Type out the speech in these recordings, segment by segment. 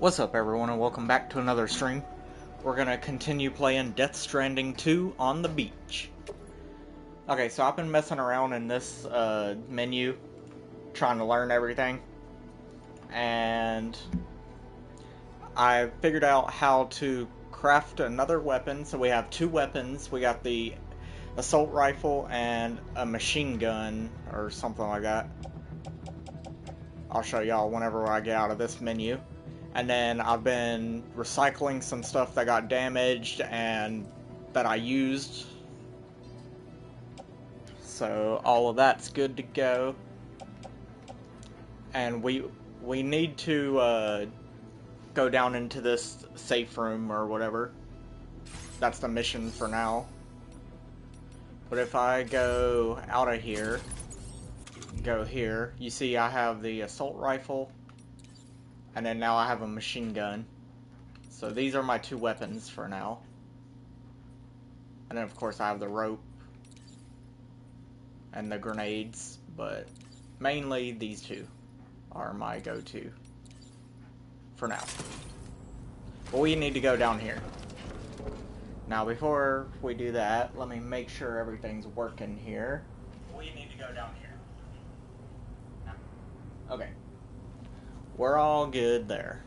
What's up everyone and welcome back to another stream. We're gonna continue playing Death Stranding 2 on the beach. Okay, so I've been messing around in this menu, trying to learn everything. And I figured out how to craft another weapon. So we have two weapons. We got the assault rifle and a machine gun or something like that. I'll show y'all whenever I get out of this menu. And then I've been recycling some stuff that got damaged and that I used. So all of that's good to go. And we need to go down into this safe room or whatever. That's the mission for now. But if I go out of here, go here, you see I have the assault rifle. And then now I have a machine gun. So these are my two weapons for now. And then of course I have the rope. And the grenades. But mainly these two are my go-to. For now. But we need to go down here. Now before we do that, let me make sure everything's working here. We need to go down here. Okay. We're all good there.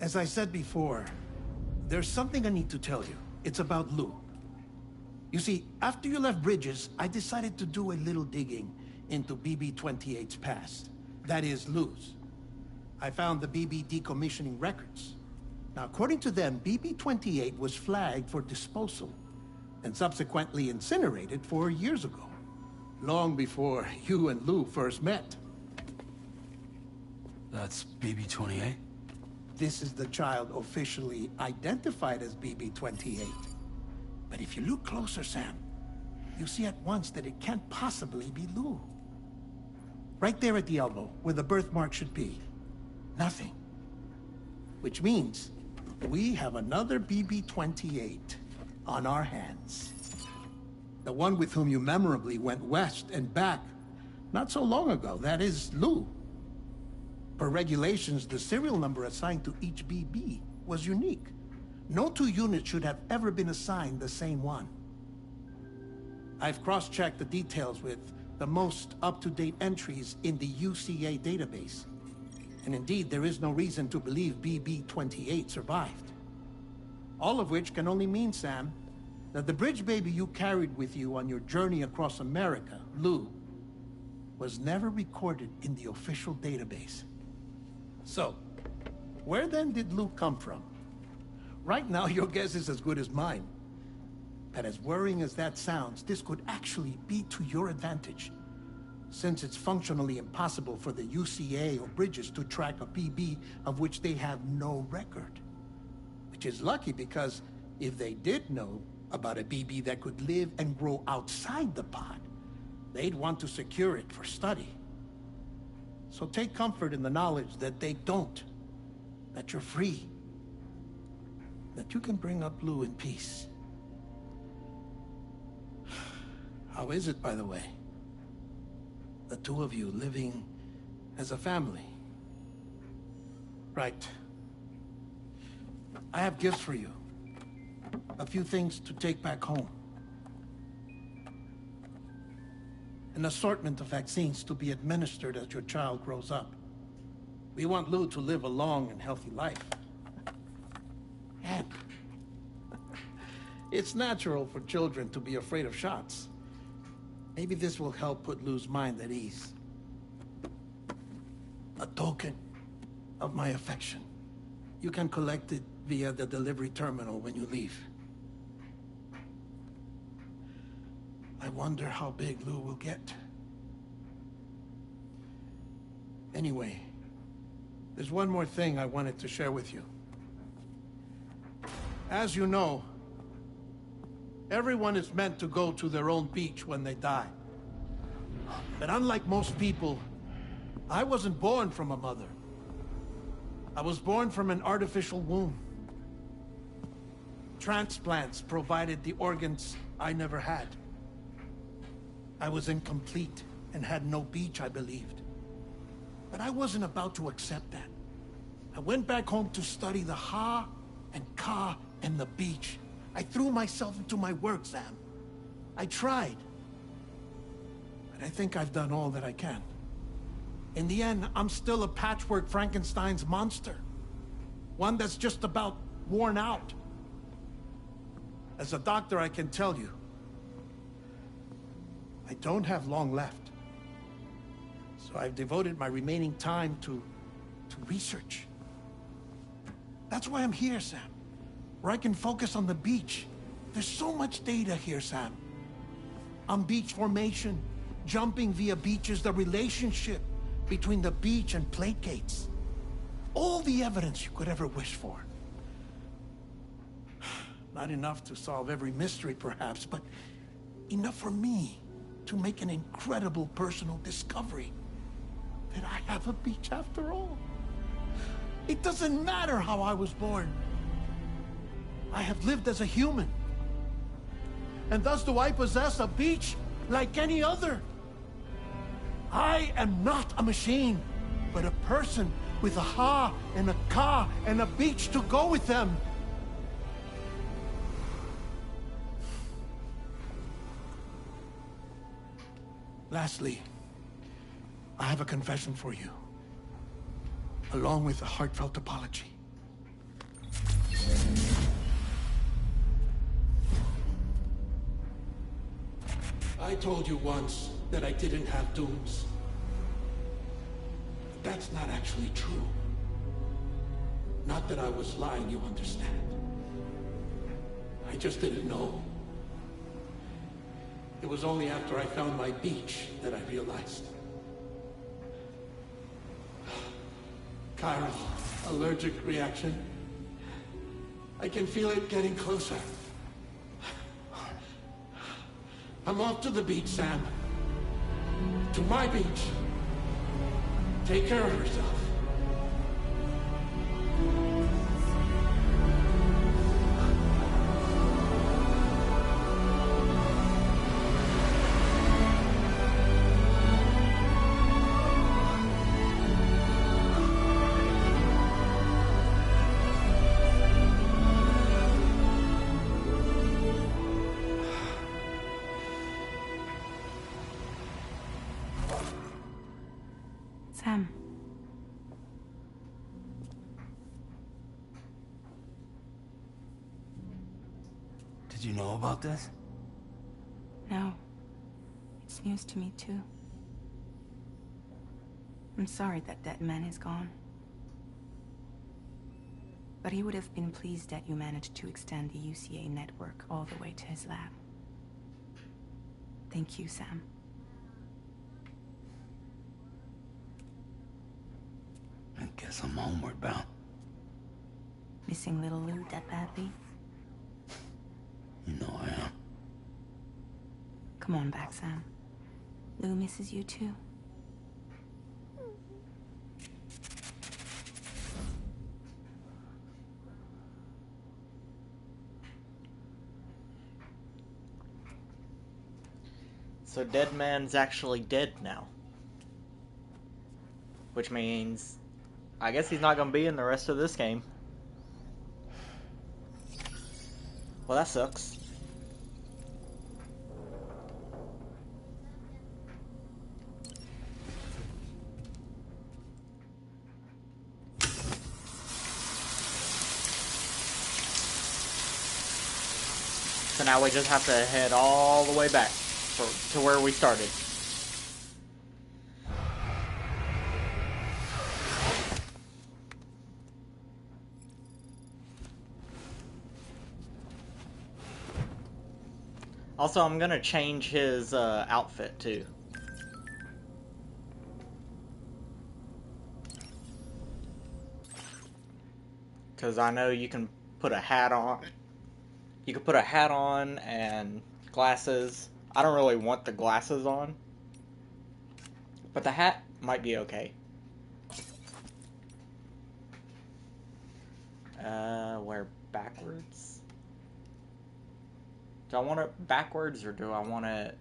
As I said before, there's something I need to tell you. It's about Lou. You see, after you left Bridges, I decided to do a little digging into BB-28's past. That is, Lou's. I found the BB decommissioning records. Now, according to them, BB-28 was flagged for disposal and subsequently incinerated 4 years ago, long before you and Lou first met. That's BB-28? This is the child officially identified as BB-28. But if you look closer, Sam, you see at once that it can't possibly be Lou. Right there at the elbow, where the birthmark should be. Nothing. Which means we have another BB-28 on our hands. The one with whom you memorably went west and back not so long ago, that is Lou. Per regulations, the serial number assigned to each BB was unique. No two units should have ever been assigned the same one. I've cross-checked the details with the most up-to-date entries in the UCA database. And indeed, there is no reason to believe BB-28 survived. All of which can only mean, Sam, that the bridge baby you carried with you on your journey across America, Lou, was never recorded in the official database. So, where then did Lou come from? Right now, your guess is as good as mine. But as worrying as that sounds, this could actually be to your advantage, since it's functionally impossible for the UCA or Bridges to track a BB of which they have no record. Which is lucky because if they did know about a BB that could live and grow outside the pod, they'd want to secure it for study. So take comfort in the knowledge that they don't, that you're free, that you can bring up Lou in peace. How is it, by the way? The two of you living as a family. Right. I have gifts for you. A few things to take back home. An assortment of vaccines to be administered as your child grows up. We want Lou to live a long and healthy life. And it's natural for children to be afraid of shots. Maybe this will help put Lou's mind at ease. A token of my affection. You can collect it via the delivery terminal when you leave. I wonder how big Lou will get. Anyway, there's one more thing I wanted to share with you. As you know, everyone is meant to go to their own beach when they die. But unlike most people, I wasn't born from a mother. I was born from an artificial womb. Transplants provided the organs I never had. I was incomplete and had no beach, I believed. But I wasn't about to accept that. I went back home to study the Ha and Ka and the beach. I threw myself into my work, Sam. I tried. But I think I've done all that I can. In the end, I'm still a patchwork Frankenstein's monster. One that's just about worn out. As a doctor, I can tell you, I don't have long left. So I've devoted my remaining time to research. That's why I'm here, Sam. Where I can focus on the beach. There's so much data here, Sam. On beach formation, jumping via beaches, the relationship between the beach and plate gates. All the evidence you could ever wish for. Not enough to solve every mystery, perhaps, but enough for me to make an incredible personal discovery. That I have a beach after all. It doesn't matter how I was born. I have lived as a human. And thus do I possess a beach like any other. I am not a machine, but a person with a Ha and a Ka and a beach to go with them. Lastly, I have a confession for you, along with a heartfelt apology. I told you once that I didn't have dooms. But that's not actually true. Not that I was lying, you understand. I just didn't know. It was only after I found my beach that I realized. Chiral allergic reaction. I can feel it getting closer. I'm off to the beach, Sam. To my beach. Take care of yourself. Sam. Did you know about this? No. It's news to me, too. I'm sorry that man is gone. But he would have been pleased that you managed to extend the UCA network all the way to his lab. Thank you, Sam. I guess I'm homeward bound. Missing little Lou that badly? You know I am. Come on back, Sam. Lou misses you too. So Dead Man's actually dead now. Which means, I guess he's not going to be in the rest of this game. Well, that sucks. So now we just have to head all the way back. to where we started. Also, I'm gonna change his outfit too. Because I know you can put a hat on. You can put a hat on and glasses. I don't really want the glasses on, but the hat might be okay. Wear backwards? Do I want it backwards or do I want it...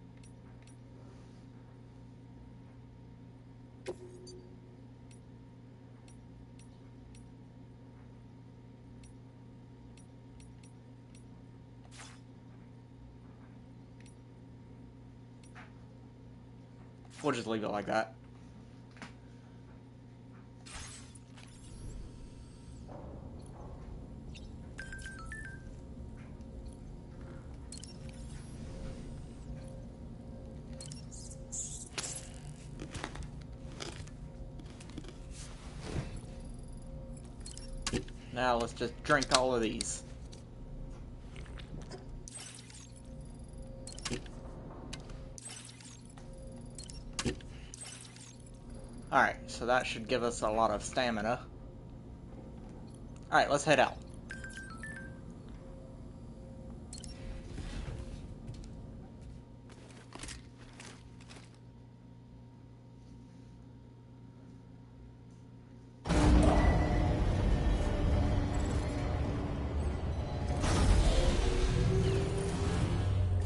We'll just leave it like that. Now let's just drink all of these. Alright, so that should give us a lot of stamina. Alright, let's head out.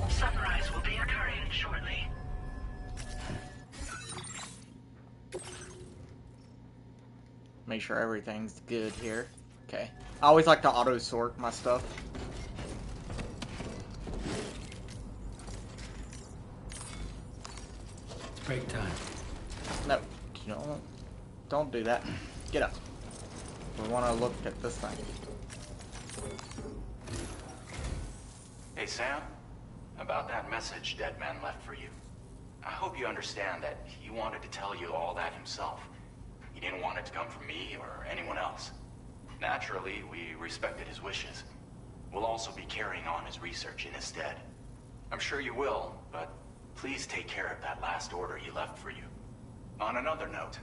Sunrise will be occurring shortly. Make sure everything's good here. Okay. I always like to auto-sort my stuff. Break time. No, don't do that. Get up. We want to look at this thing. Hey, Sam. About that message Deadman left for you. I hope you understand that he wanted to tell you all that himself. He didn't want it to come from me or anyone else. Naturally, we respected his wishes. We'll also be carrying on his research in his stead. I'm sure you will, but please take care of that last order he left for you. On another note,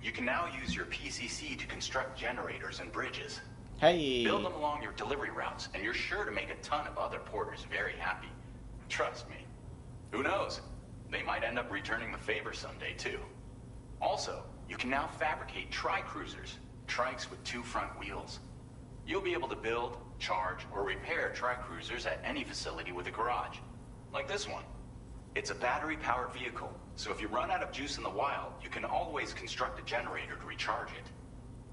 you can now use your PCC to construct generators and bridges. Hey! Build them along your delivery routes, and you're sure to make a ton of other porters very happy. Trust me. Who knows? They might end up returning the favor someday, too. Also, you can now fabricate tri-cruisers, trikes with 2 front wheels. You'll be able to build, charge, or repair tri-cruisers at any facility with a garage. Like this one. It's a battery-powered vehicle, so if you run out of juice in the wild, you can always construct a generator to recharge it.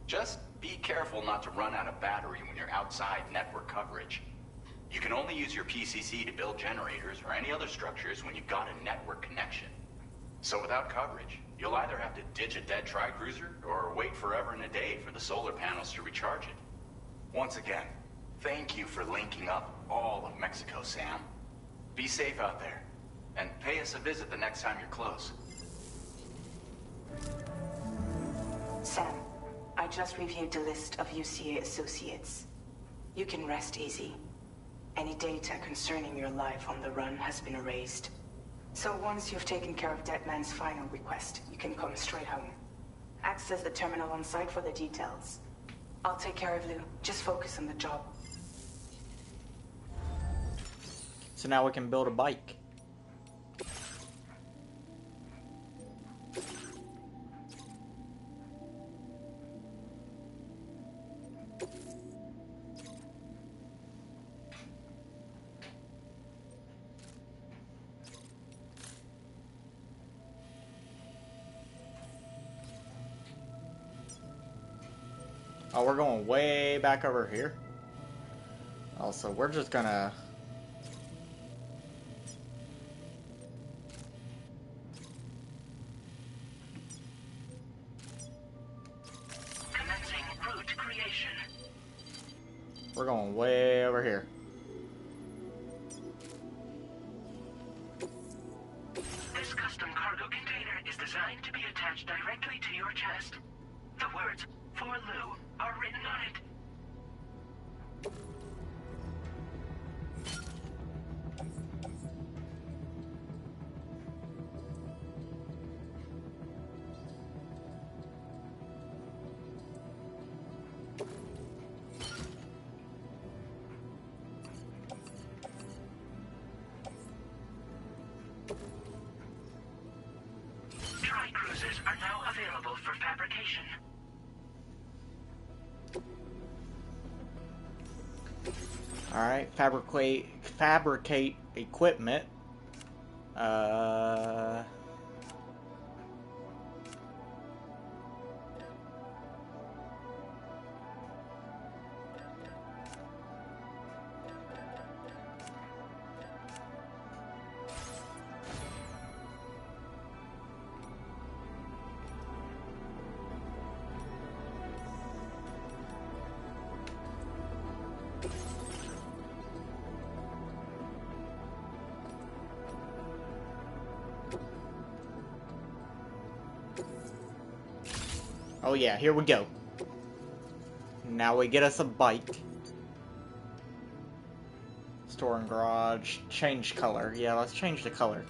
Just be careful not to run out of battery when you're outside network coverage. You can only use your PCC to build generators or any other structures when you've got a network connection. So without coverage, you'll either have to ditch a dead tri-cruiser or wait forever and a day for the solar panels to recharge it. Once again, thank you for linking up all of Mexico, Sam. Be safe out there, and pay us a visit the next time you're close. Sam, I just reviewed the list of UCA associates. You can rest easy. Any data concerning your life on the run has been erased. So once you've taken care of Deadman's final request, you can come straight home. Access the terminal on site for the details. I'll take care of Lou. Just focus on the job. So now we can build a bike. Oh, we're going way back over here. Also, we're just gonna... Commencing route creation. We're going way over here. designed to be attached directly to your chest. The words, "For Lou," are written on it. Tri-cruisers are now available for fabrication. Alright, fabricate equipment. Oh yeah, here we go. Now we get us a bike. Store and garage. Change color. Yeah, let's change the color.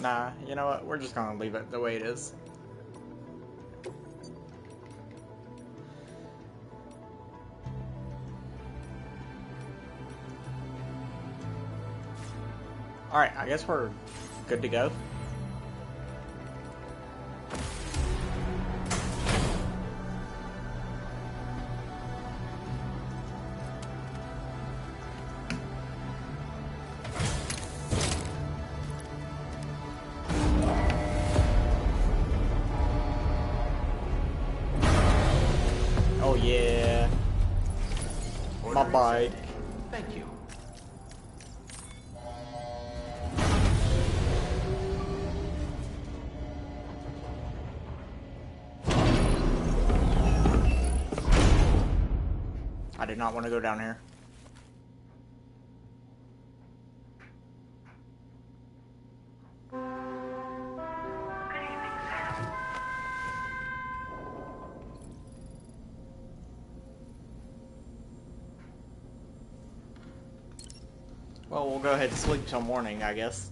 Nah, you know what? We're just gonna leave it the way it is. Alright, I guess we're good to go. Oh yeah. My bike. Thank you. I did not want to go down here. Good evening, Sam. Well, we'll go ahead and sleep till morning, I guess.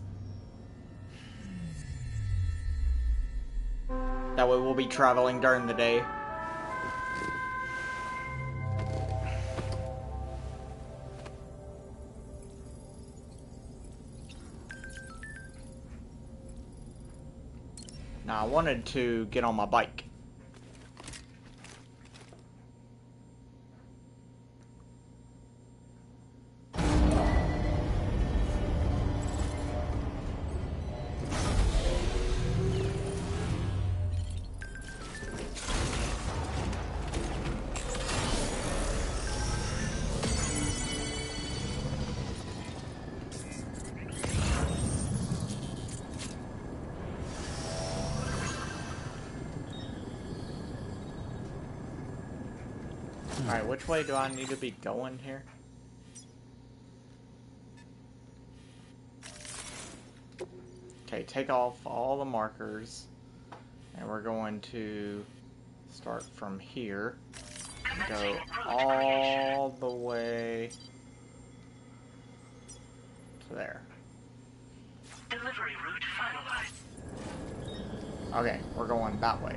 That way we'll be traveling during the day. Now, I wanted to get on my bike. Alright, which way do I need to be going here? Okay, take off all the markers. And we're going to start from here. Go all the way to there. Delivery route finalized. Okay, we're going that way.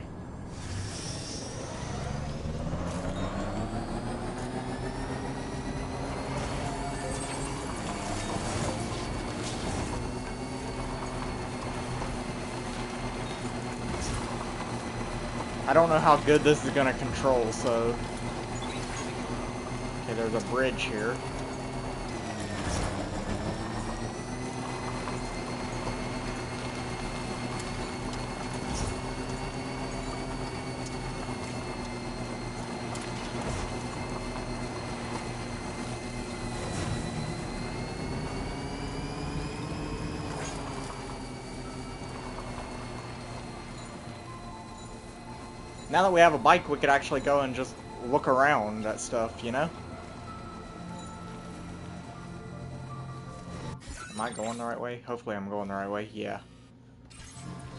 I don't know how good this is gonna control, so... Okay, there's a bridge here. Now that we have a bike, we could actually go and just look around at stuff, you know? Am I going the right way? Hopefully I'm going the right way, yeah.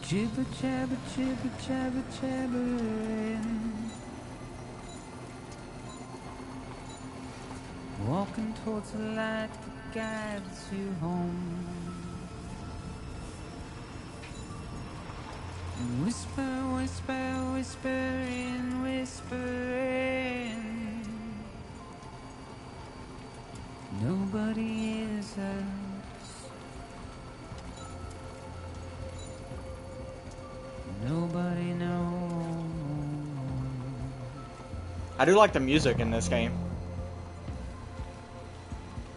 Jibber jabber, jibber jabber, jabbering. Walking towards the light that guides you home. And whisper, whisper, whispering, whispering. Nobody hears us. Nobody knows. I do like the music in this game.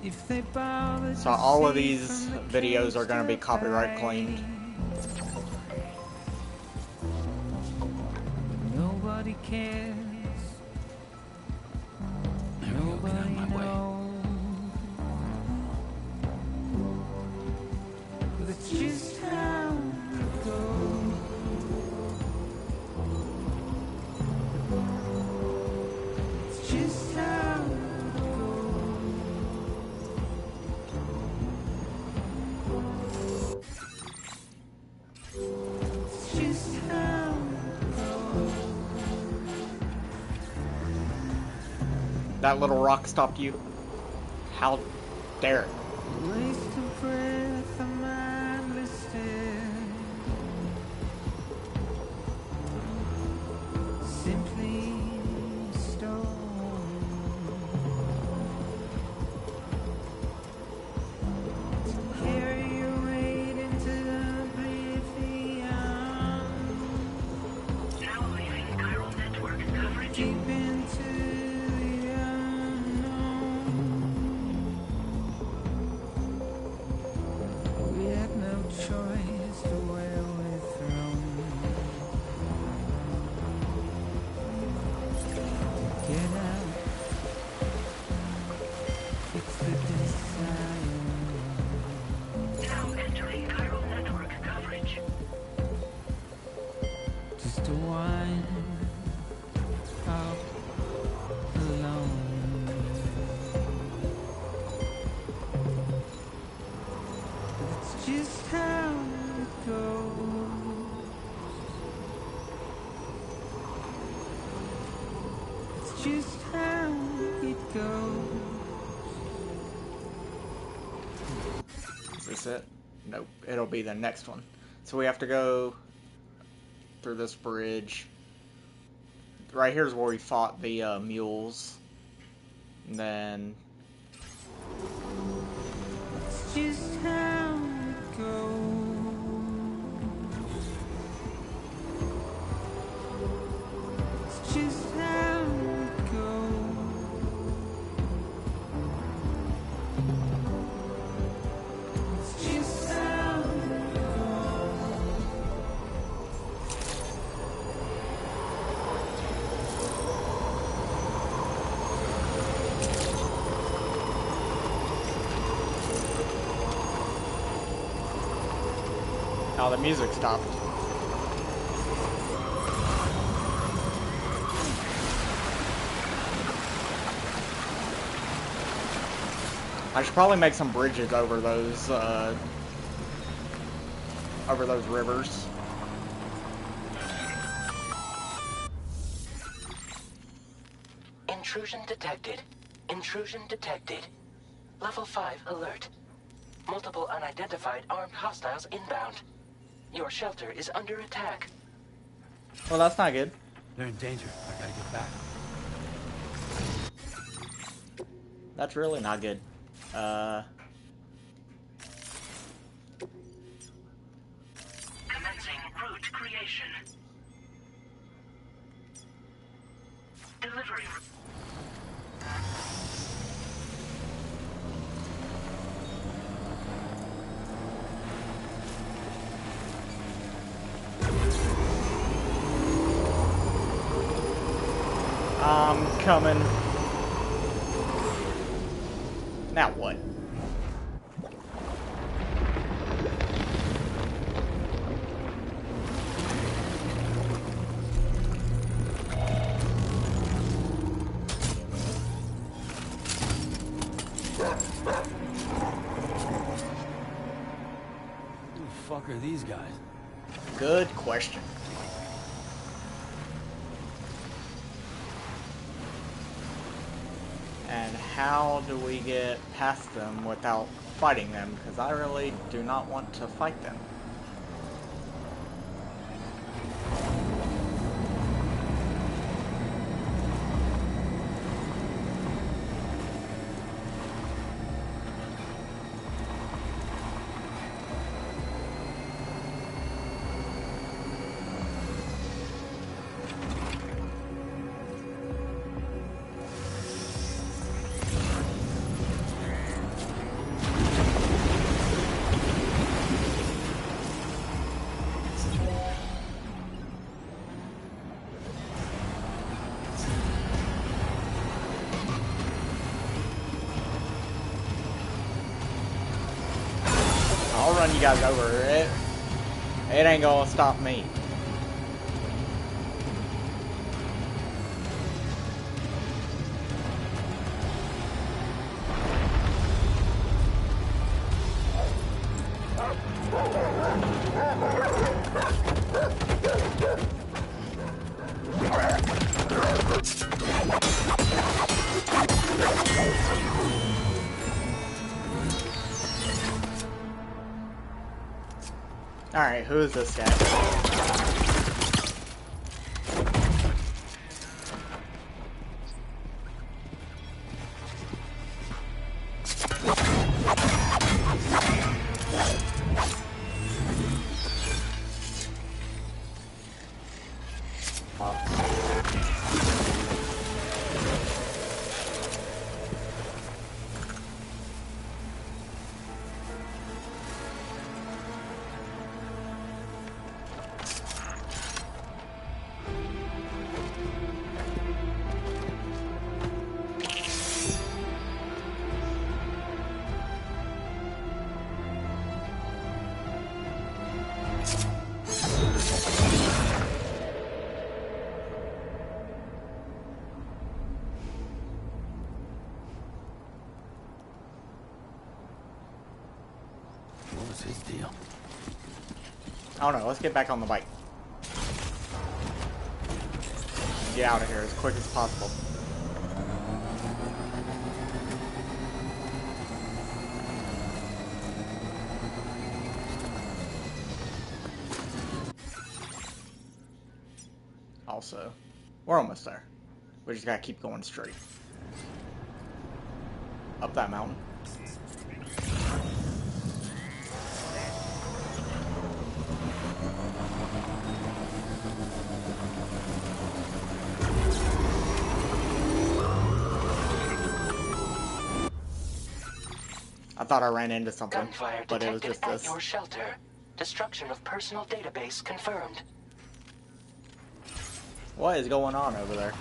If they bother So all of these videos are going to be copyright claimed. Nobody cares. Nobody knows. But it's just how it goes. It's just how it goes. It's just how it goes. That little rock stopped you? How dare it? Waste of breath, a mindless stare. Simply stone. To carry your weight into the oblivion. Now leaving chiral network coverage. Deep into the unknown. We had no choice to where we're thrown. Get out. It's the desire. Now entering chiral network coverage. Just to wind up alone. But it's just how it goes. It's just how it goes. Is this it? Nope. It'll be the next one. So we have to go through this bridge. Right here's where we fought the mules. And then It's just how it goes. It's just how it goes. It's just how it goes. now the music stopped. I should probably make some bridges over those rivers. Intrusion detected. Intrusion detected. Level 5 alert. Multiple unidentified armed hostiles inbound. Your shelter is under attack. Well, that's not good. They're in danger. I gotta get back. That's really not good. Commencing route creation. Delivery. I'm coming. Now what? fuck are these guys? Good question. And how do we get past them without fighting them? Because I really do not want to fight them. I'll run you guys over. It ain't gonna stop me. Alright, who is this guy? What was his deal? I don't know, let's get back on the bike. Get out of here as quick as possible. Also, we're almost there. We just gotta keep going straight. Up that mountain. I thought I ran into something, Gunfire but it was detected just at this. your shelter. Destruction of personal database confirmed. What is going on over there?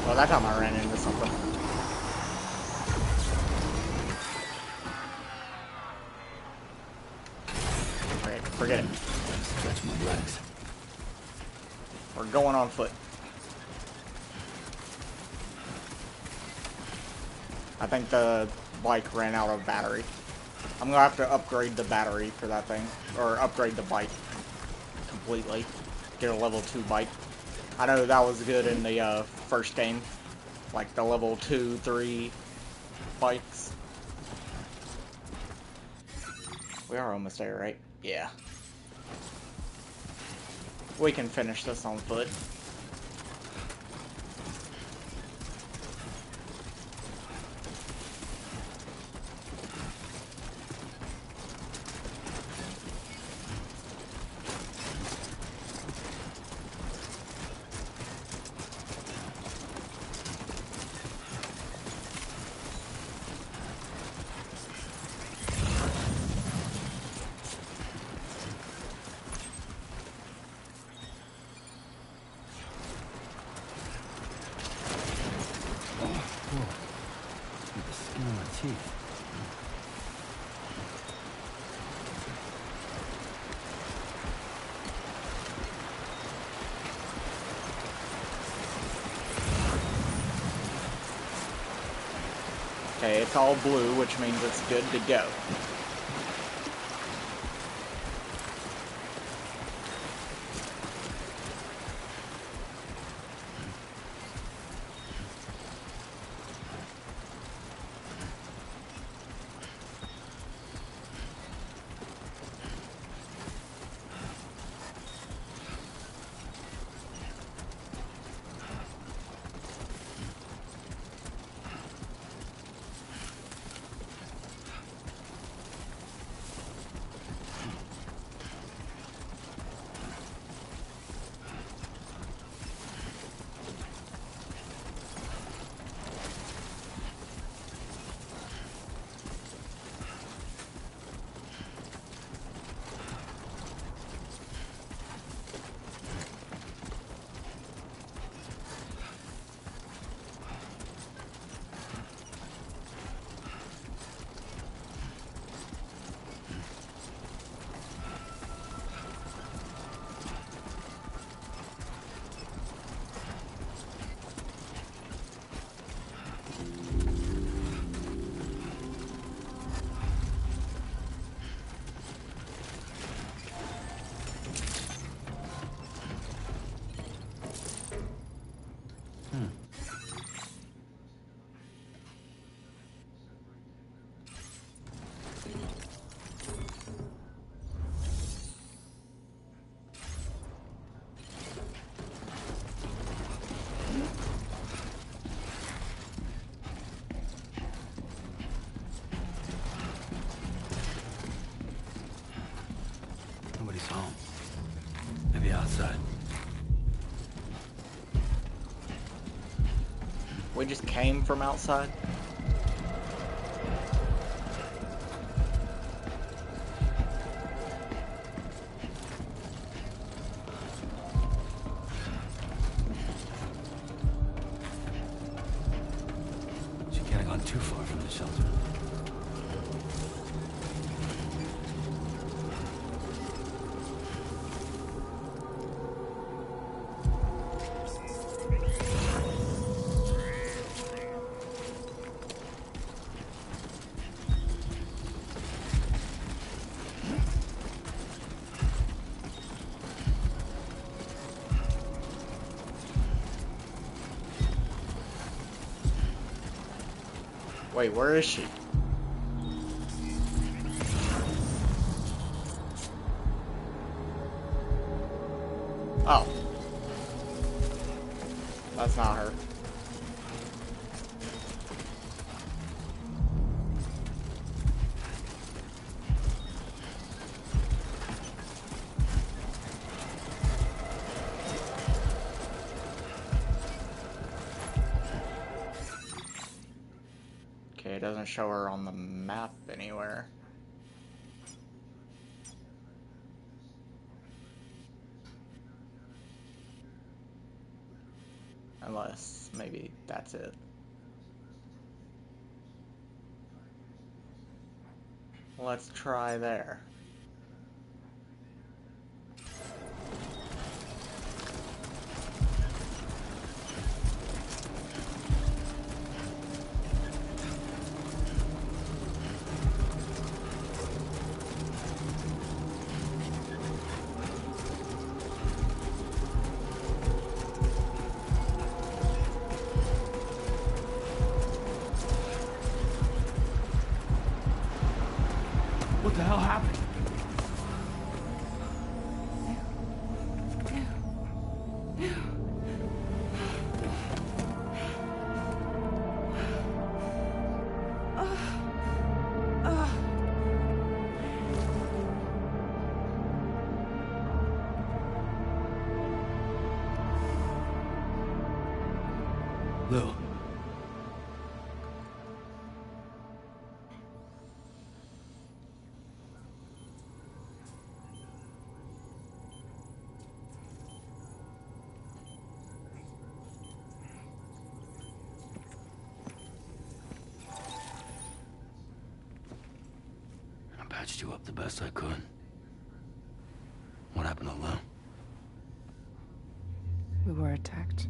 Well, that time I ran into something. Okay, forget it. Stretch my legs. We're going on foot. I think the bike ran out of battery. I'm gonna have to upgrade the battery for that thing. Or upgrade the bike completely. Get a level 2 bike. I know that was good in the first game. Like the level 2, 3 bikes. We are almost there, right? Yeah. We can finish this on foot. The skin on my teeth. Okay, it's all blue, which means it's good to go. Nobody's home. Maybe outside. We just came from outside. She can't have gone too far from the shelter. Wait, where is she? Oh. That's not her. Okay, it doesn't show her on the map anywhere. Unless, maybe that's it. Let's try there. What the hell happened? Lou. I patched you up the best I could. What happened to Lou? We were attacked.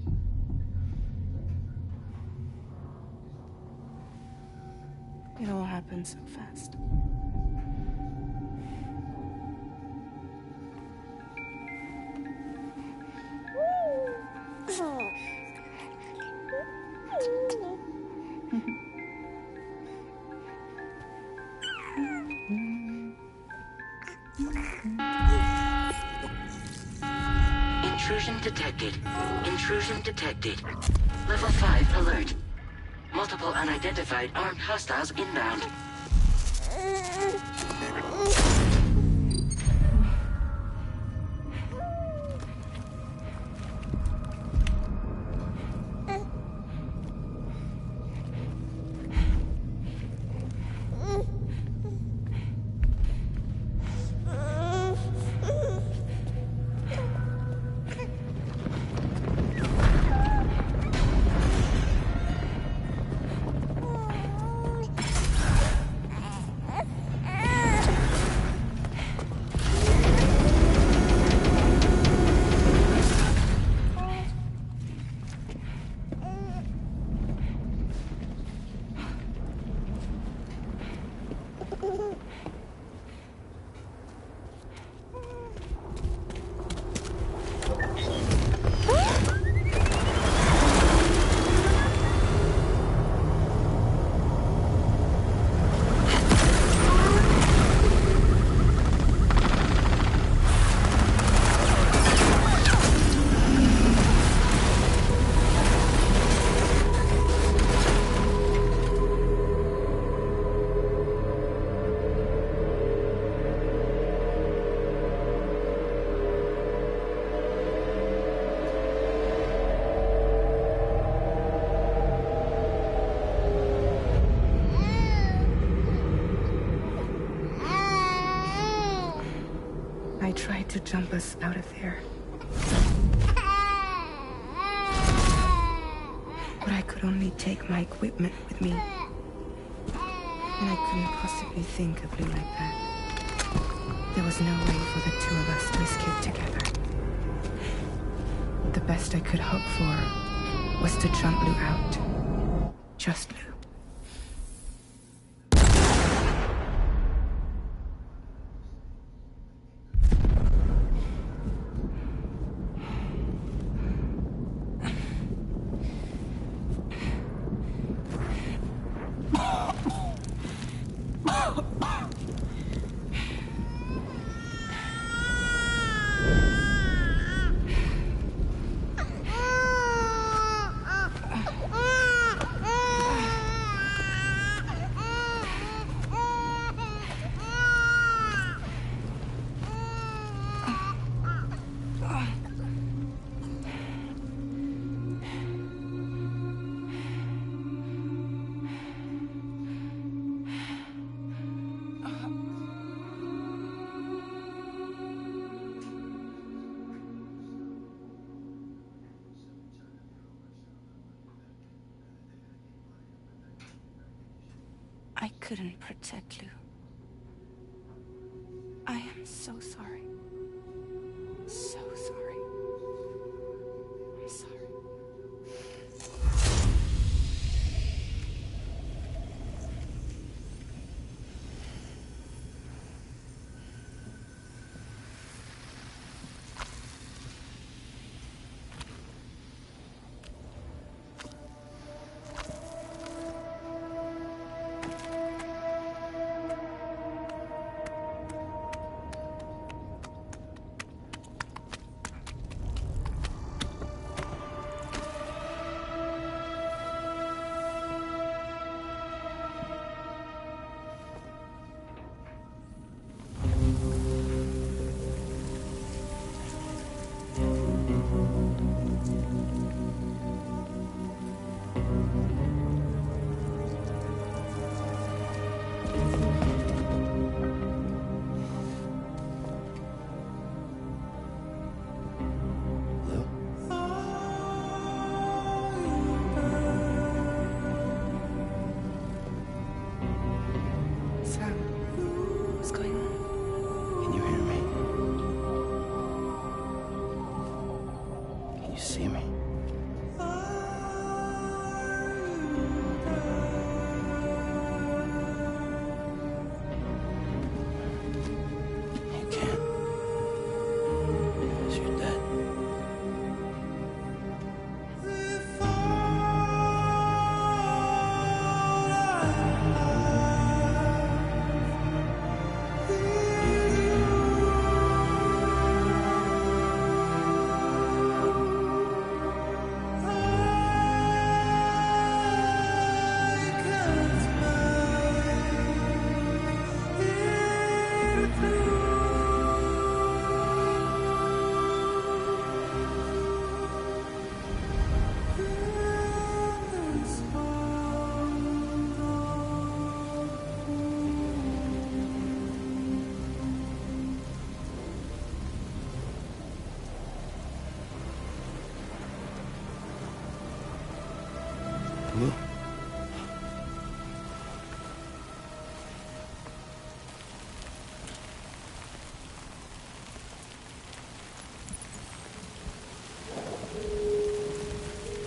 It all happened so fast. Intrusion detected. Intrusion detected. Level 5 alert. Multiple unidentified armed hostiles inbound. I tried to jump us out of there. But I could only take my equipment with me. And I couldn't possibly think of Lou like that. There was no way for the two of us to escape together. The best I could hope for was to jump Lou out. Just Lou. I couldn't protect Lou. I am so sorry. So sorry. I'm sorry.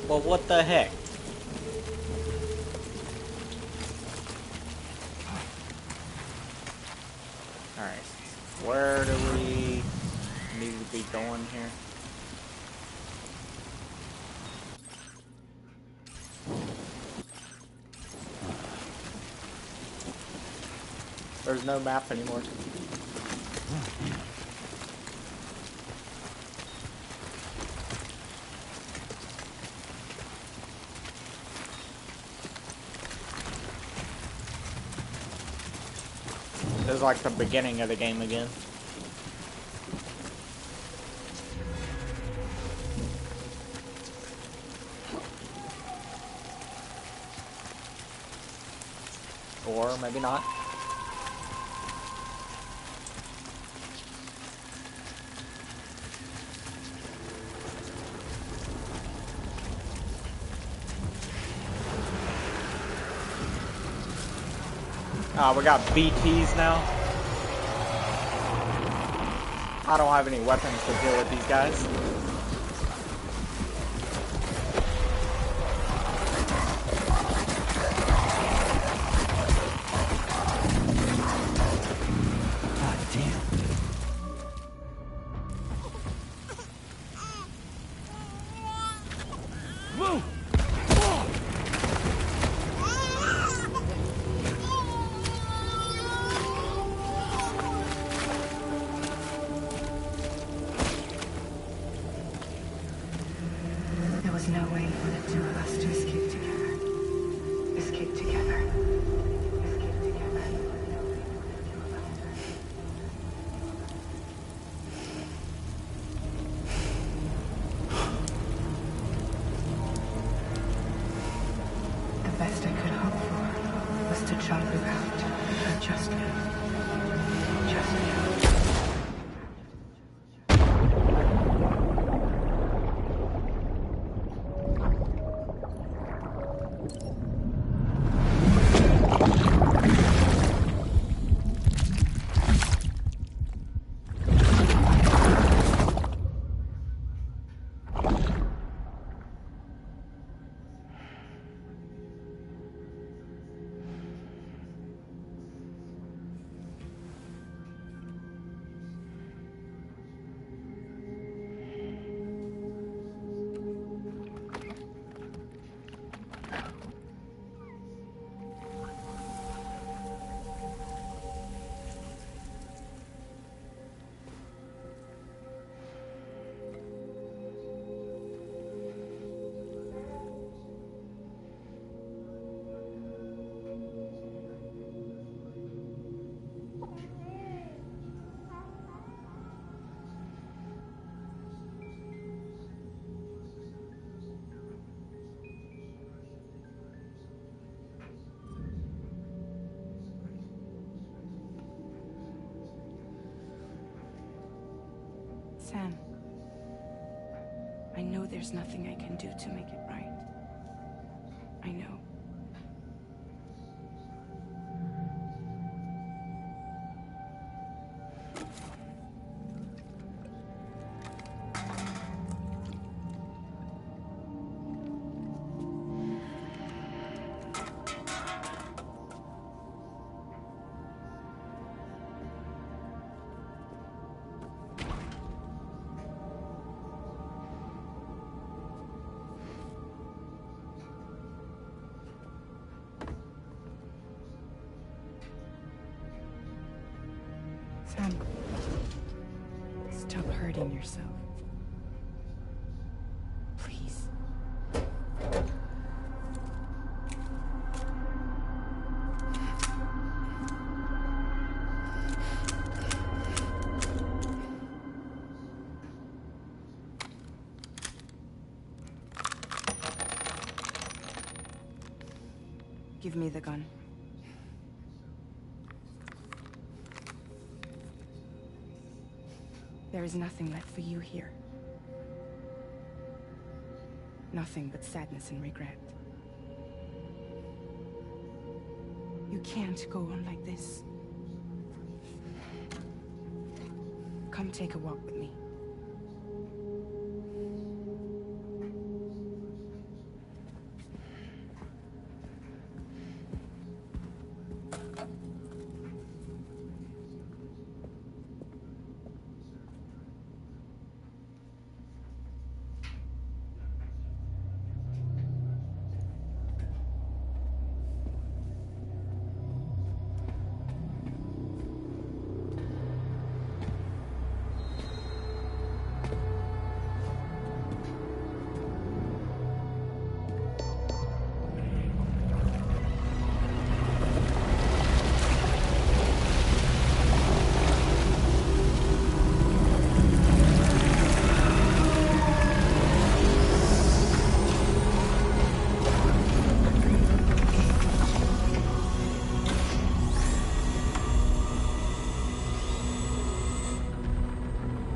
Well, what the heck? Alright, where do we need to be going here? There's no map anymore. This is like the beginning of the game again. Or maybe not. We got BTs now. I don't have any weapons to deal with these guys. There was no way for the two of us to escape together. Escape together. Escape together. The best I could hope for was to jump you out and just live. Just live. Sam, I know there's nothing I can do to make it right. I know. Sam, stop hurting yourself. Please. Give me the gun. There is nothing left for you here. Nothing but sadness and regret. can't go on like this. Come take a walk with me.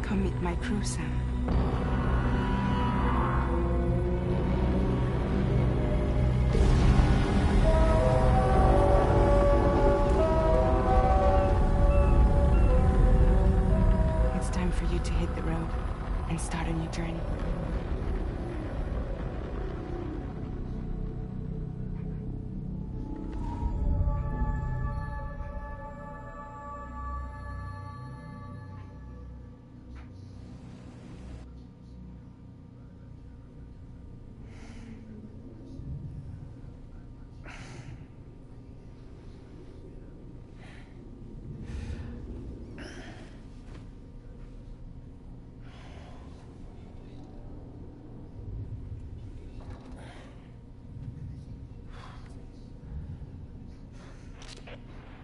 Come meet my crew, Sam. It's time for you to hit the road and start a new journey.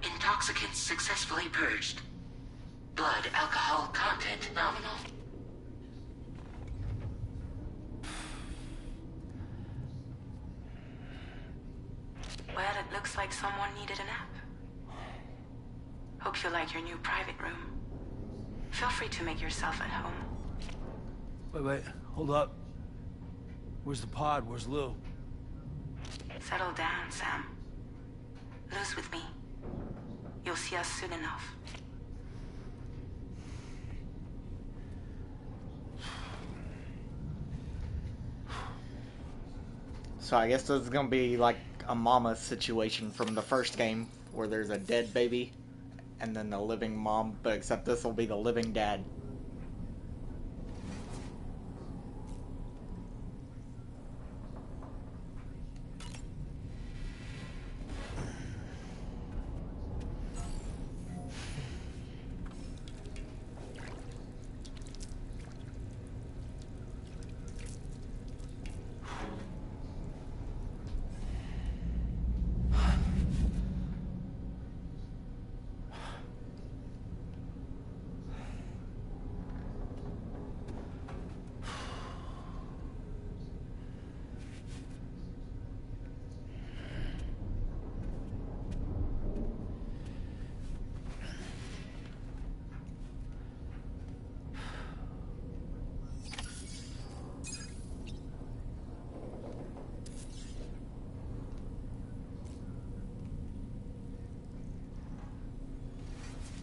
Intoxicants successfully purged. Blood alcohol content nominal. Well, it looks like someone needed a nap. Hope you like your new private room. Feel free to make yourself at home. Wait, hold up. Where's the pod? Where's Lou? Settle down, Sam. Lou's with me. You'll see us soon enough. So I guess this is gonna be like a mama situation from the first game, where there's a dead baby and then the living mom, but except this will be the living dad.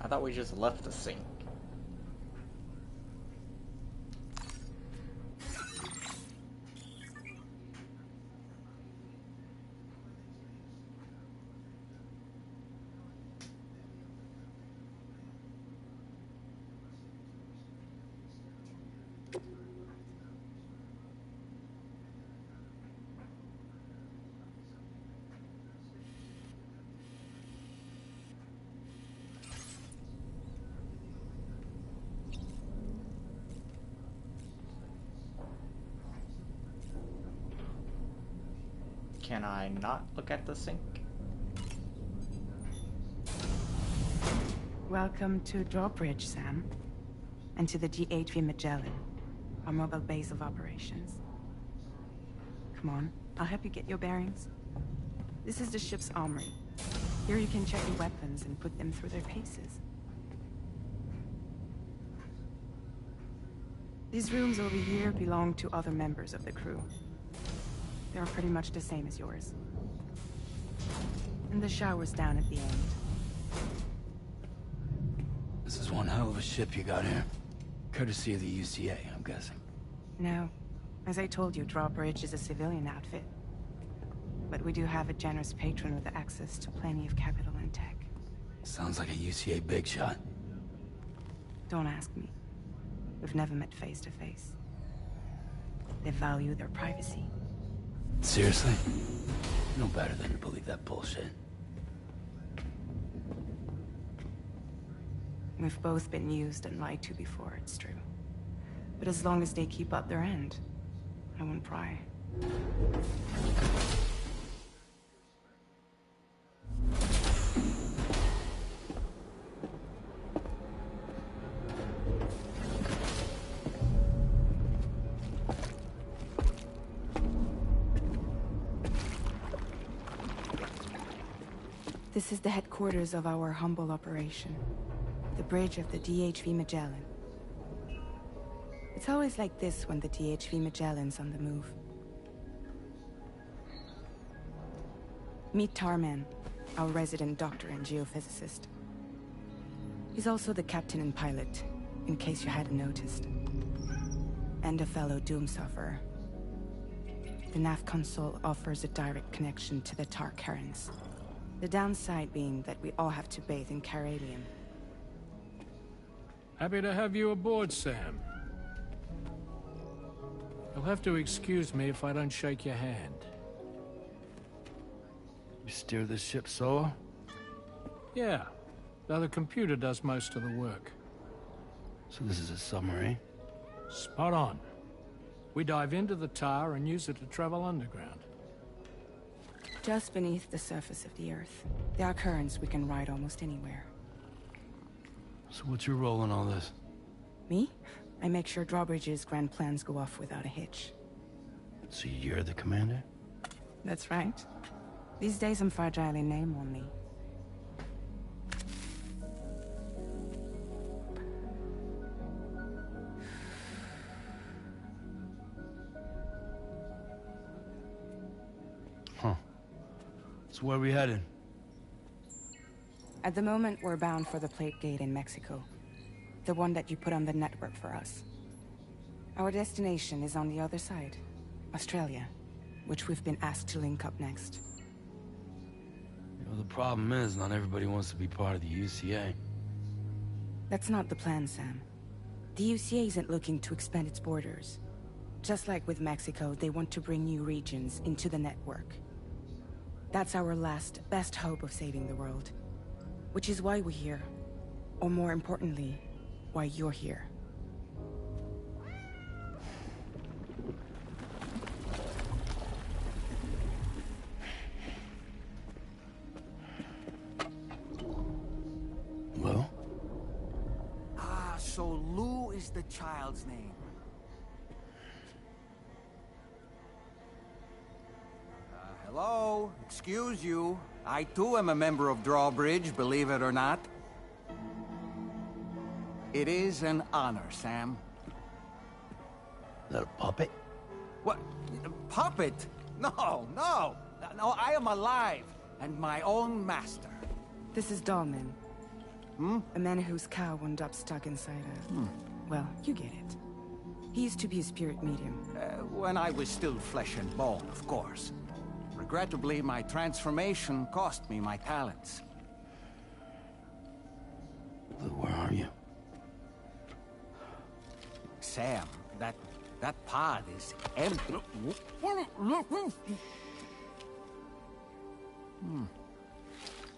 I thought we just left the sink. Can I not look at the sink? Welcome to Drawbridge, Sam. And to the GHV Magellan, our mobile base of operations. Come on, I'll help you get your bearings. This is the ship's armory. Here you can check your weapons and put them through their paces. These rooms over here belong to other members of the crew. They're pretty much the same as yours. And the shower's down at the end. This is one hell of a ship you got here. Courtesy of the UCA, I'm guessing. No. As I told you, Drawbridge is a civilian outfit. But we do have a generous patron with access to plenty of capital and tech. Sounds like a UCA big shot. Don't ask me. We've never met face to face. They value their privacy. Seriously? No better than to believe that bullshit. We've both been used and lied to before, it's true. But as long as they keep up their end, I won't pry. This is the headquarters of our humble operation. The bridge of the DHV Magellan. It's always like this when the DHV Magellan's on the move. Meet Tarman, our resident doctor and geophysicist. He's also the captain and pilot, in case you hadn't noticed. And a fellow doom sufferer. The nav console offers a direct connection to the Tar currents. The downside being that we all have to bathe in caralium. Happy to have you aboard, Sam. You'll have to excuse me if I don't shake your hand. You steer this ship solo? Yeah, though the computer does most of the work. So this is a submarine? Spot on. We dive into the Tar and use it to travel underground. Just beneath the surface of the Earth, there are currents we can ride almost anywhere. So what's your role in all this? Me? I make sure Drawbridge's grand plans go off without a hitch. So you're the commander? That's right. These days I'm fragile in name only. Huh. So where are we headed? At the moment, we're bound for the Plate Gate in Mexico. The one that you put on the network for us. Our destination is on the other side, Australia, which we've been asked to link up next. You know, the problem is, not everybody wants to be part of the UCA. That's not the plan, Sam. The UCA isn't looking to expand its borders. Just like with Mexico, they want to bring new regions into the network. That's our last, best hope of saving the world. Which is why we're here. Or more importantly, why you're here. Lou? Ah, so Lou is the child's name. Hello? Excuse you. I too am a member of Drawbridge, believe it or not. It is an honor, Sam. Is that a puppet? What? A puppet? No, no! No, I am alive, and my own master. This is Dahlman. A man whose cow wound up stuck inside a... Well, you get it. He used to be a spirit medium. When I was still flesh and bone, of course. Regrettably, my transformation cost me my talents. Lou, where are you? Sam, that pod is empty.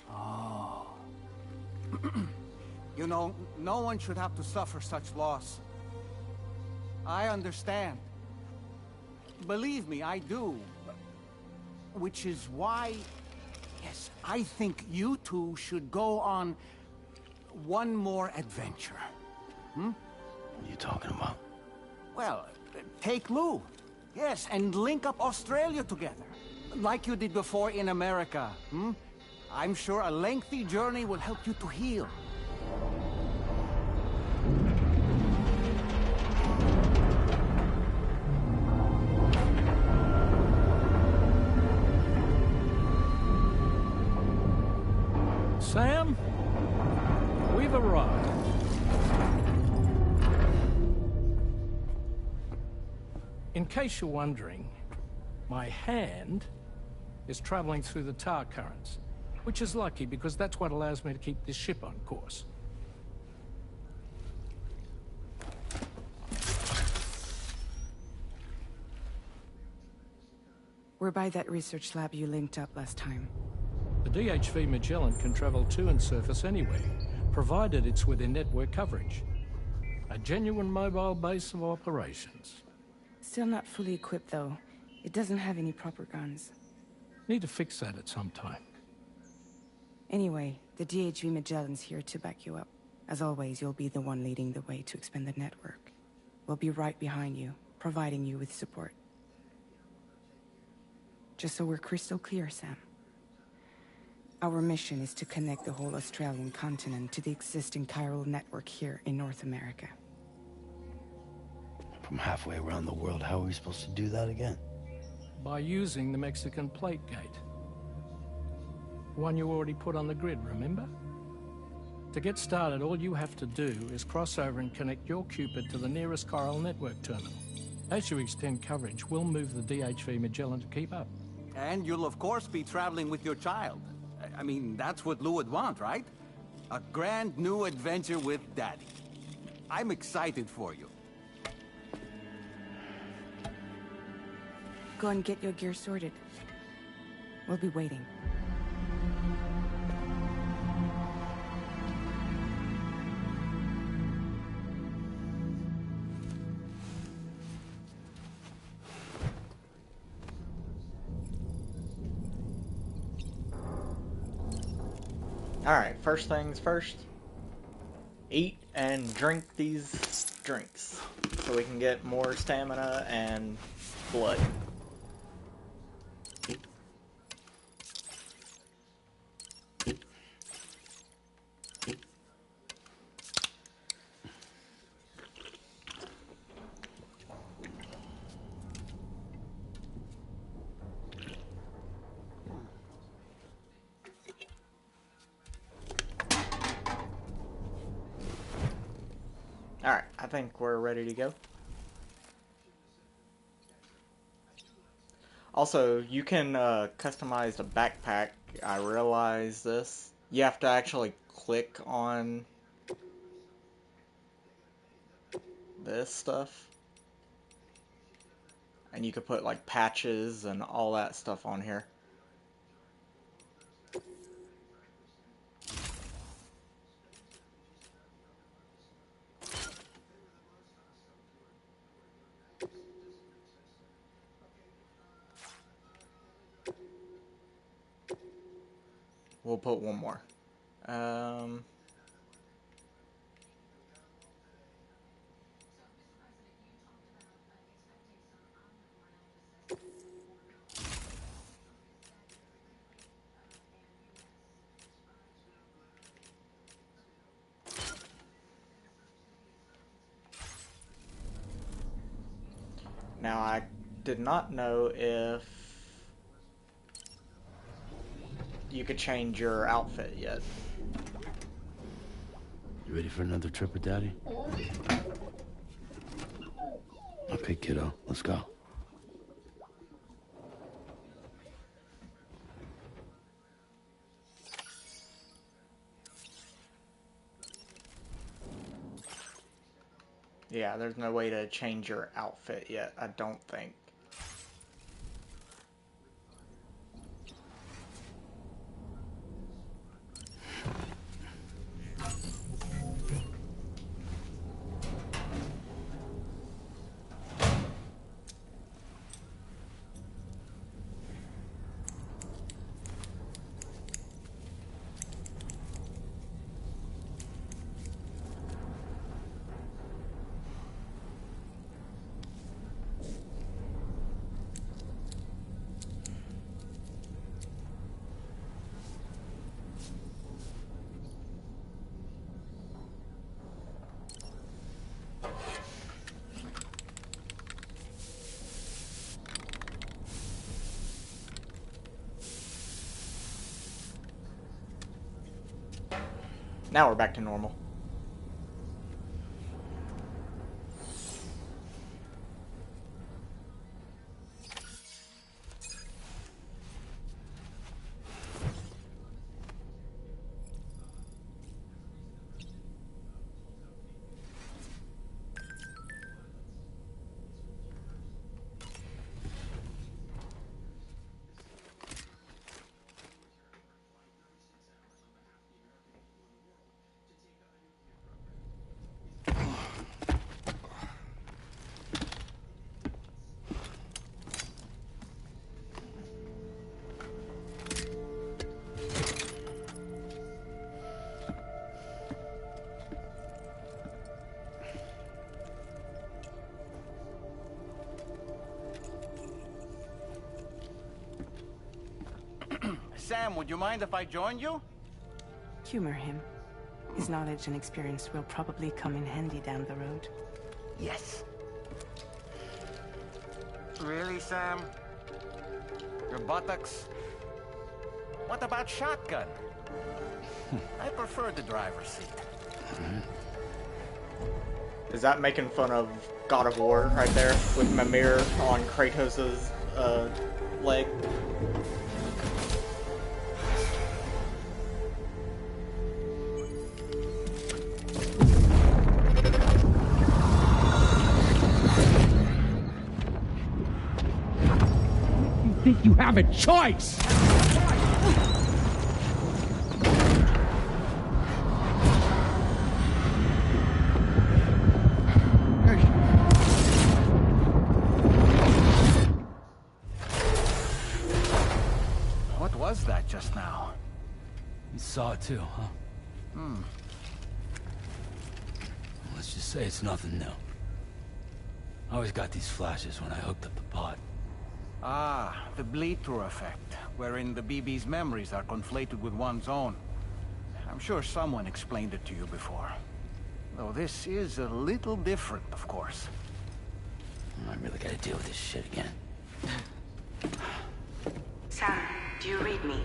Oh. You know, no one should have to suffer such loss. I understand. Believe me, I do. Which is why, yes, I think you two should go on one more adventure. What are you talking about? Well, take Lou. Yes, and link up Australia together. Like you did before in America. I'm sure a lengthy journey will help you to heal. Sam, we've arrived. In case you're wondering, my hand is traveling through the tar currents, which is lucky because that's what allows me to keep this ship on course. We're by that research lab you linked up last time. The DHV Magellan can travel to and surface anywhere, provided it's within network coverage. A genuine mobile base of operations. Still not fully equipped, though. It doesn't have any proper guns. Need to fix that at some time. Anyway, the DHV Magellan's here to back you up. As always, you'll be the one leading the way to expand the network. We'll be right behind you, providing you with support. Just so we're crystal clear, Sam. Our mission is to connect the whole Australian continent to the existing chiral network here in North America. From halfway around the world, how are we supposed to do that again? By using the Mexican plate gate. One you already put on the grid, remember? To get started, all you have to do is cross over and connect your Cupid to the nearest chiral network terminal. As you extend coverage, we'll move the DHV Magellan to keep up. And you'll of course be traveling with your child. I mean, that's what Lou would want, right? A grand new adventure with Daddy. I'm excited for you. Go and get your gear sorted. We'll be waiting. Alright, first things first. Eat and drink these drinks so we can get more stamina and blood. Alright, I think we're ready to go. Also, you can customize the backpack. I realize this. You have to actually click on this stuff. And you could put like patches and all that stuff on here. We'll put one more. Now, I did not know if you could change your outfit yet. You ready for another trip with Daddy? Okay, kiddo, let's go. Yeah, there's no way to change your outfit yet, I don't think. Now we're back to normal. Sam, would you mind if I joined you? Humor him. His knowledge and experience will probably come in handy down the road. Yes. Really, Sam? Your buttocks? What about shotgun? I prefer the driver's seat. Is that making fun of God of War right there with Mimir on Kratos' leg? Think you have a choice? What was that just now? You saw it too, huh? Hmm. Let's just say it's nothing new. I always got these flashes when I hooked up the pod. Ah, the bleed-through effect, wherein the BB's memories are conflated with one's own. I'm sure someone explained it to you before. Though this is a little different, of course. I really gotta deal with this shit again. Sam, do you read me?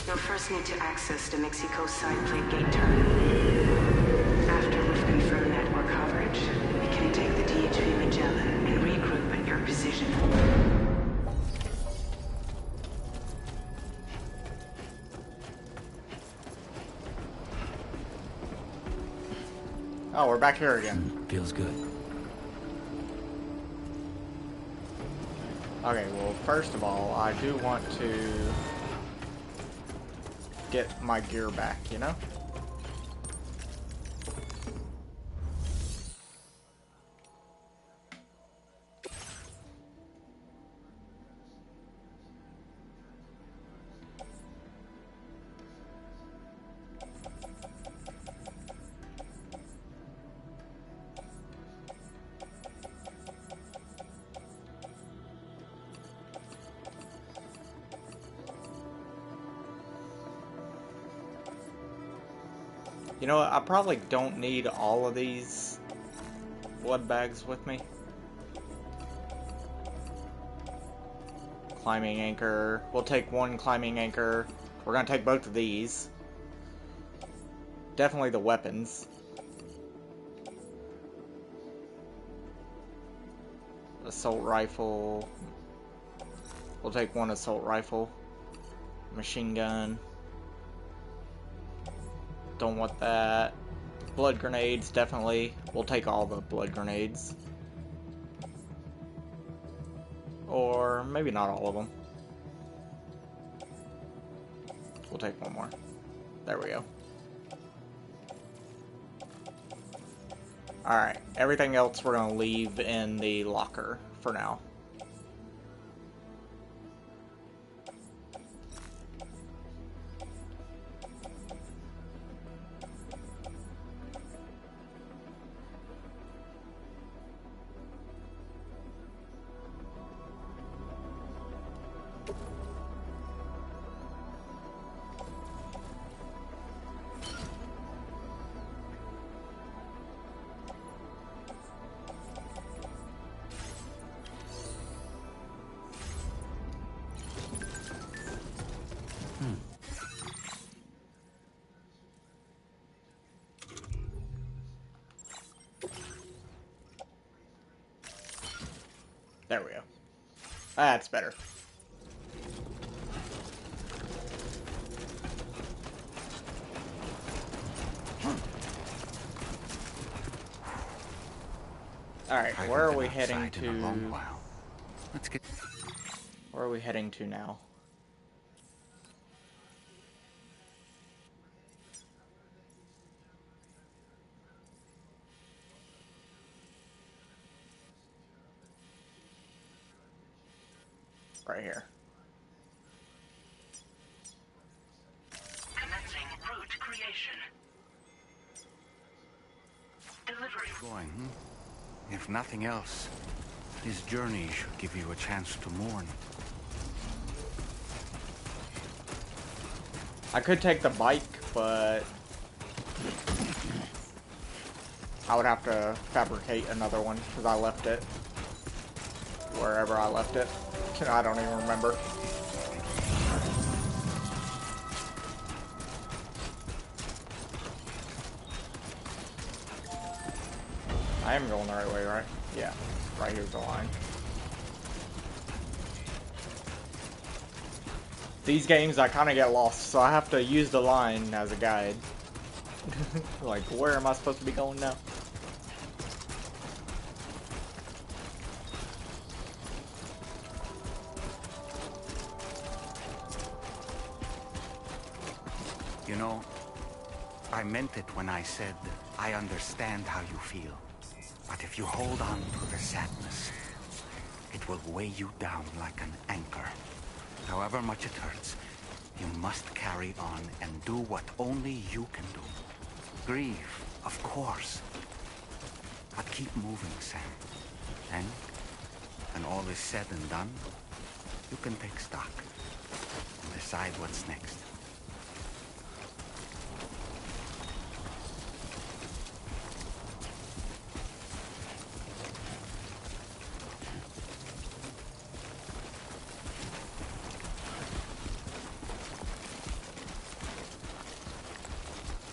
You'll first need to access the Mexico side plate gate terminal. After we've confirmed network coverage, we can take the DHV Magellan and regroup at your position. Oh, we're back here again. Feels good. Okay, well, first of all, I do want to get my gear back, you know? You know what, I probably don't need all of these blood bags with me. Climbing anchor. We'll take one climbing anchor. We're gonna take both of these. Definitely the weapons. Assault rifle. We'll take one assault rifle. Machine gun. Don't want that. Blood grenades, definitely. We'll take all the blood grenades. Or maybe not all of them. We'll take one more. There we go. Alright, everything else we're going to leave in the locker for now. That's better. Alright, where are we heading to? Let's get... Where are we heading to now? Right here. Commencing route creation. Delivery. Going, If nothing else, this journey should give you a chance to mourn. I could take the bike, but I would have to fabricate another one because I left it wherever I left it. I don't even remember. I am going the right way, right? Yeah, right here's the line. These games, I kind of get lost, so I have to use the line as a guide. Like, where am I supposed to be going now? You know, I meant it when I said I understand how you feel. But if you hold on to the sadness, it will weigh you down like an anchor. However much it hurts, you must carry on and do what only you can do. Grieve, of course. But keep moving, Sam. And when all is said and done, you can take stock and decide what's next.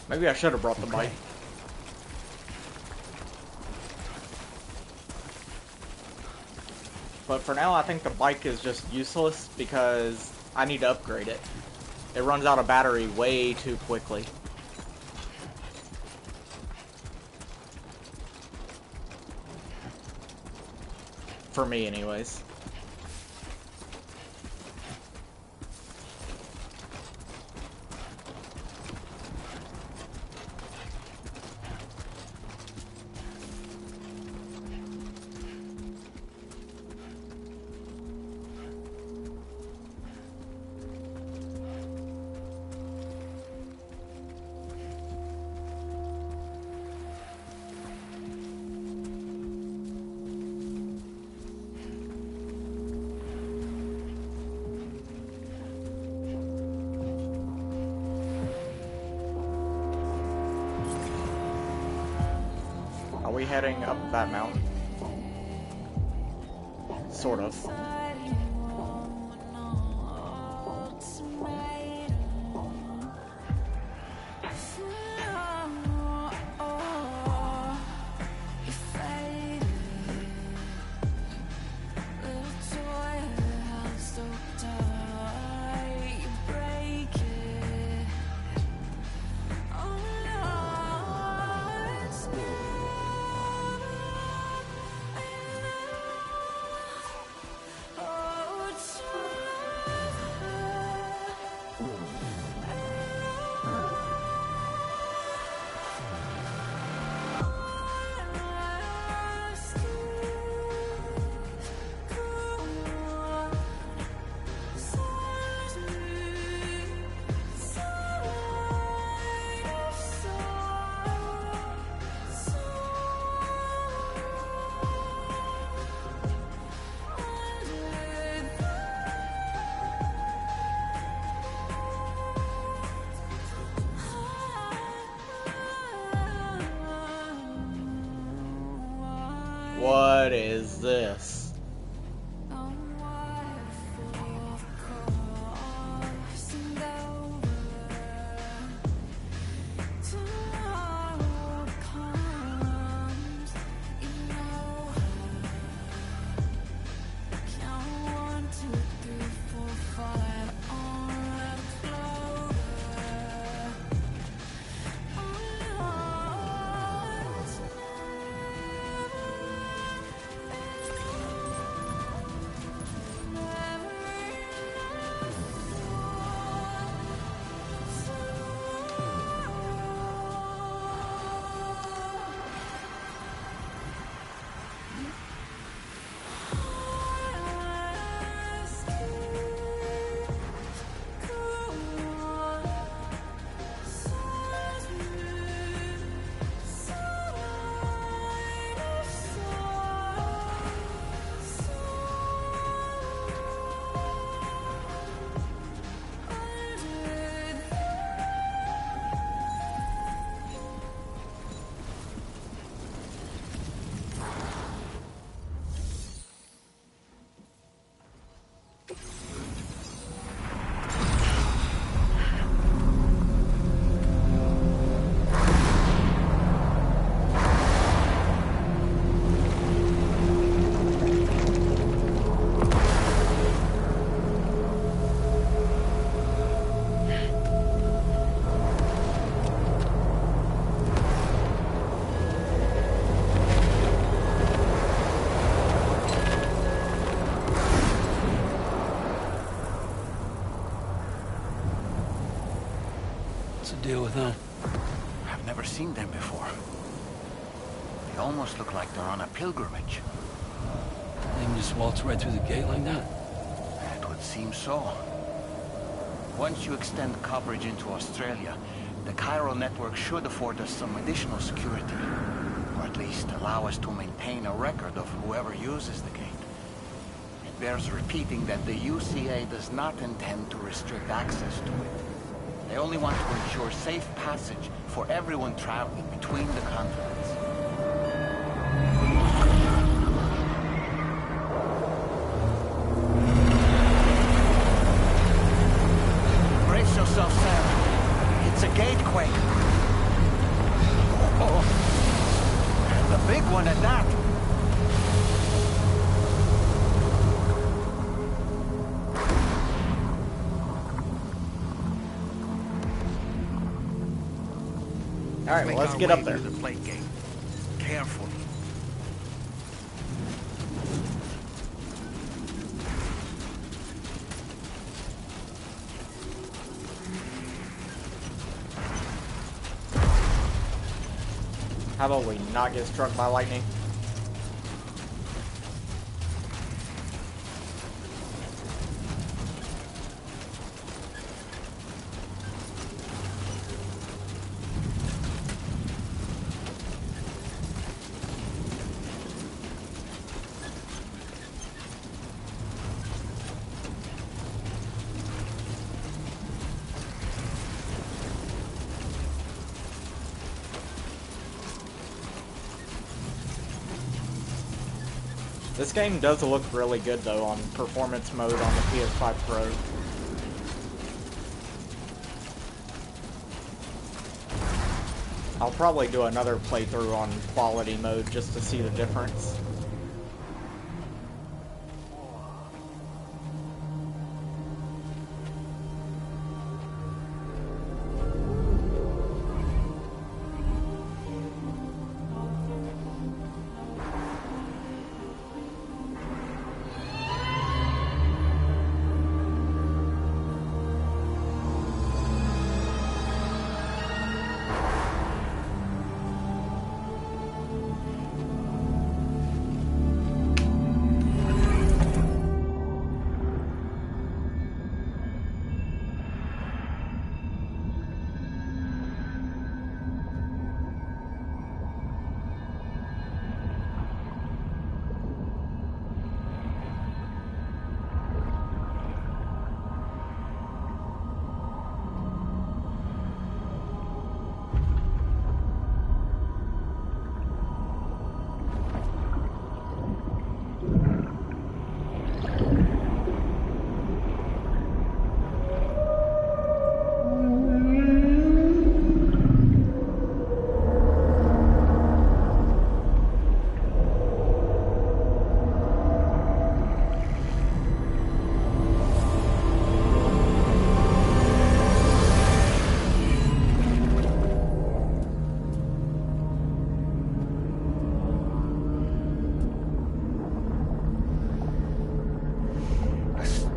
Maybe I should have brought the bike. But for now, I think the bike is just useless because I need to upgrade it. It runs out of battery way too quickly. For me, anyways. Are we heading up that mountain? Sort of. What is this? deal with them? I've never seen them before. They almost look like they're on a pilgrimage. They can just waltz right through the gate like that? It would seem so. Once you extend coverage into Australia, the chiral network should afford us some additional security. Or at least allow us to maintain a record of whoever uses the gate. It bears repeating that the UCA does not intend to restrict access to it. They only want to ensure safe passage for everyone traveling between the continents. Brace yourself, Sam. It's a gatequake. Oh, and a big one at that. Alright, well, let's get up there. The plate gate. Carefully. How about we not get struck by lightning? This game does look really good though on performance mode on the PS5 Pro. I'll probably do another playthrough on quality mode just to see the difference.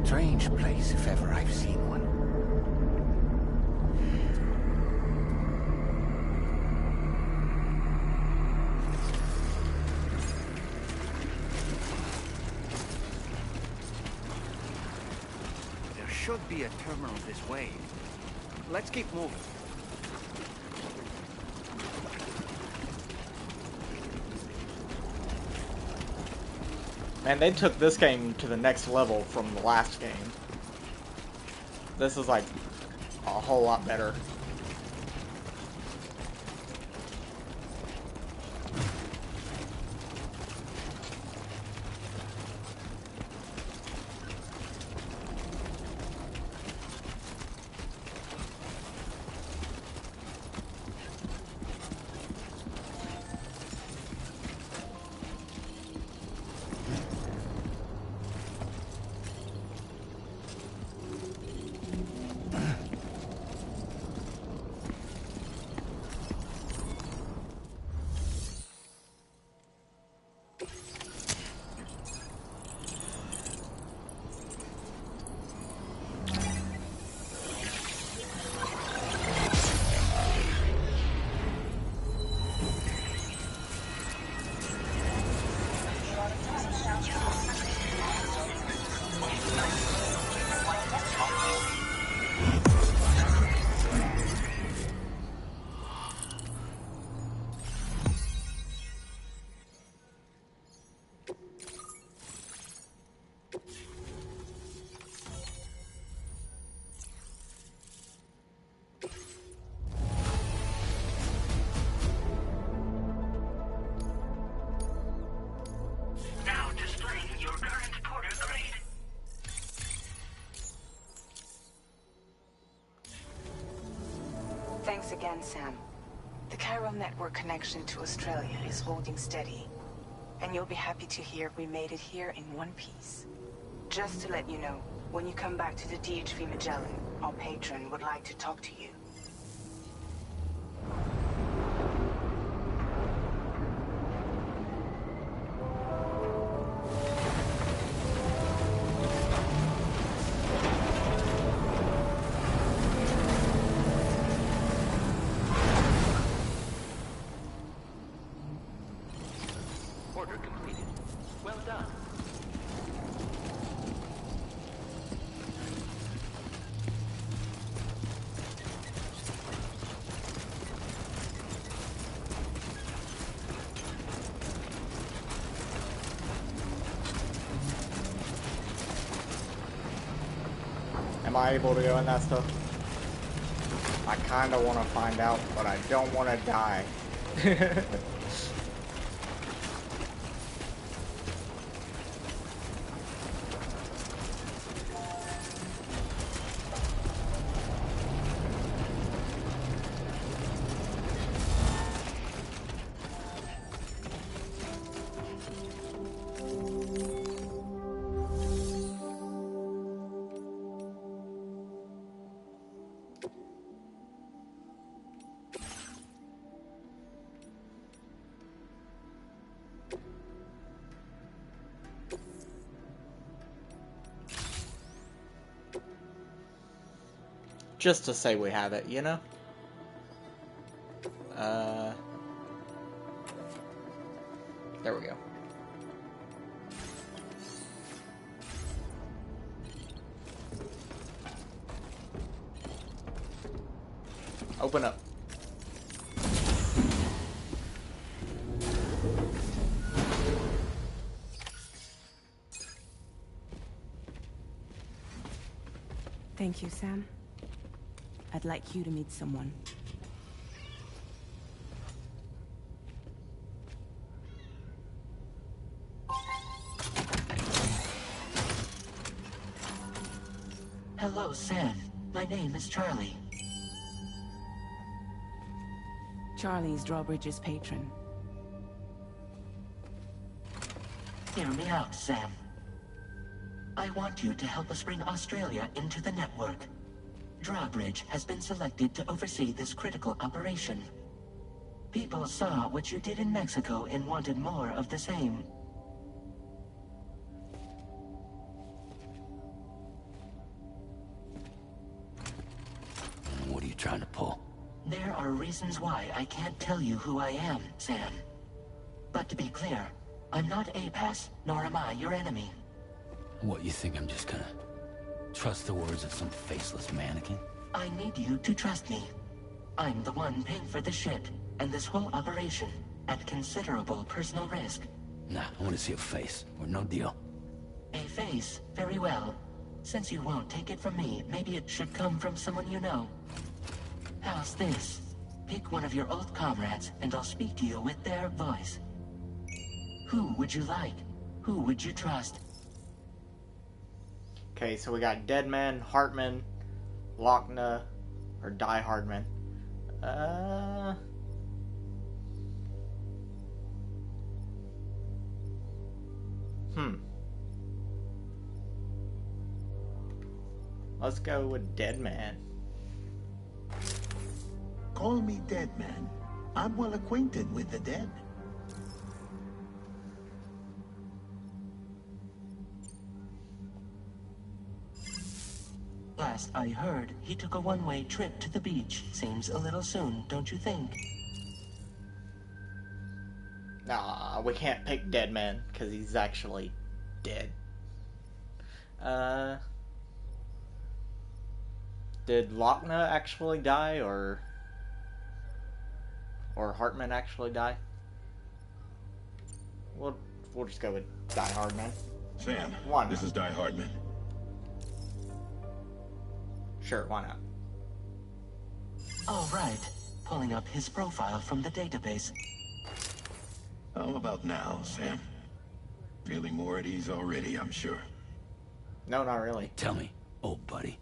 Strange place, if ever I've seen one. There should be a terminal this way. Let's keep moving. Man, they took this game to the next level from the last game. This is like a whole lot better. again, Sam. The chiral network connection to Australia is holding steady. And you'll be happy to hear we made it here in one piece. Just to let you know, when you come back to the DHV Magellan, our patron would like to talk to you. Order completed. Well done. Am I able to go in that stuff? I kinda wanna find out, but I don't wanna die. Just to say we have it, you know? There we go. Open up. Thank you, Sam. I'd like you to meet someone. Hello, Sam. My name is Charlie. Charlie's Drawbridge's patron. Hear me out, Sam. I want you to help us bring Australia into the network. Drawbridge has been selected to oversee this critical operation. People saw what you did in Mexico and wanted more of the same. What are you trying to pull? There are reasons why I can't tell you who I am, Sam. But to be clear, I'm not APAS, nor am I your enemy. What, you think I'm just gonna trust the words of some faceless mannequin? I need you to trust me. I'm the one paying for the ship and this whole operation at considerable personal risk. Nah, I want to see a face, or no deal. A face? Very well. Since you won't take it from me, maybe it should come from someone you know. How's this? Pick one of your old comrades, and I'll speak to you with their voice. Who would you like? Who would you trust? Okay, so we got Deadman, Hartman, Lochna, or Die Hardman. Let's go with Deadman. Call me Deadman. I'm well acquainted with the dead. Last I heard, he took a one-way trip to the beach. Seems a little soon, don't you think? Nah, we can't pick Deadman, because he's actually dead. Did Lochna actually die, or Hartman actually die? We'll just go with Die Hardman. Sam, Why this is Die Hardman. Sure, why not? All right. Pulling up his profile from the database. How about now, Sam? Feeling more at ease already, I'm sure. No, not really. Tell me, old buddy,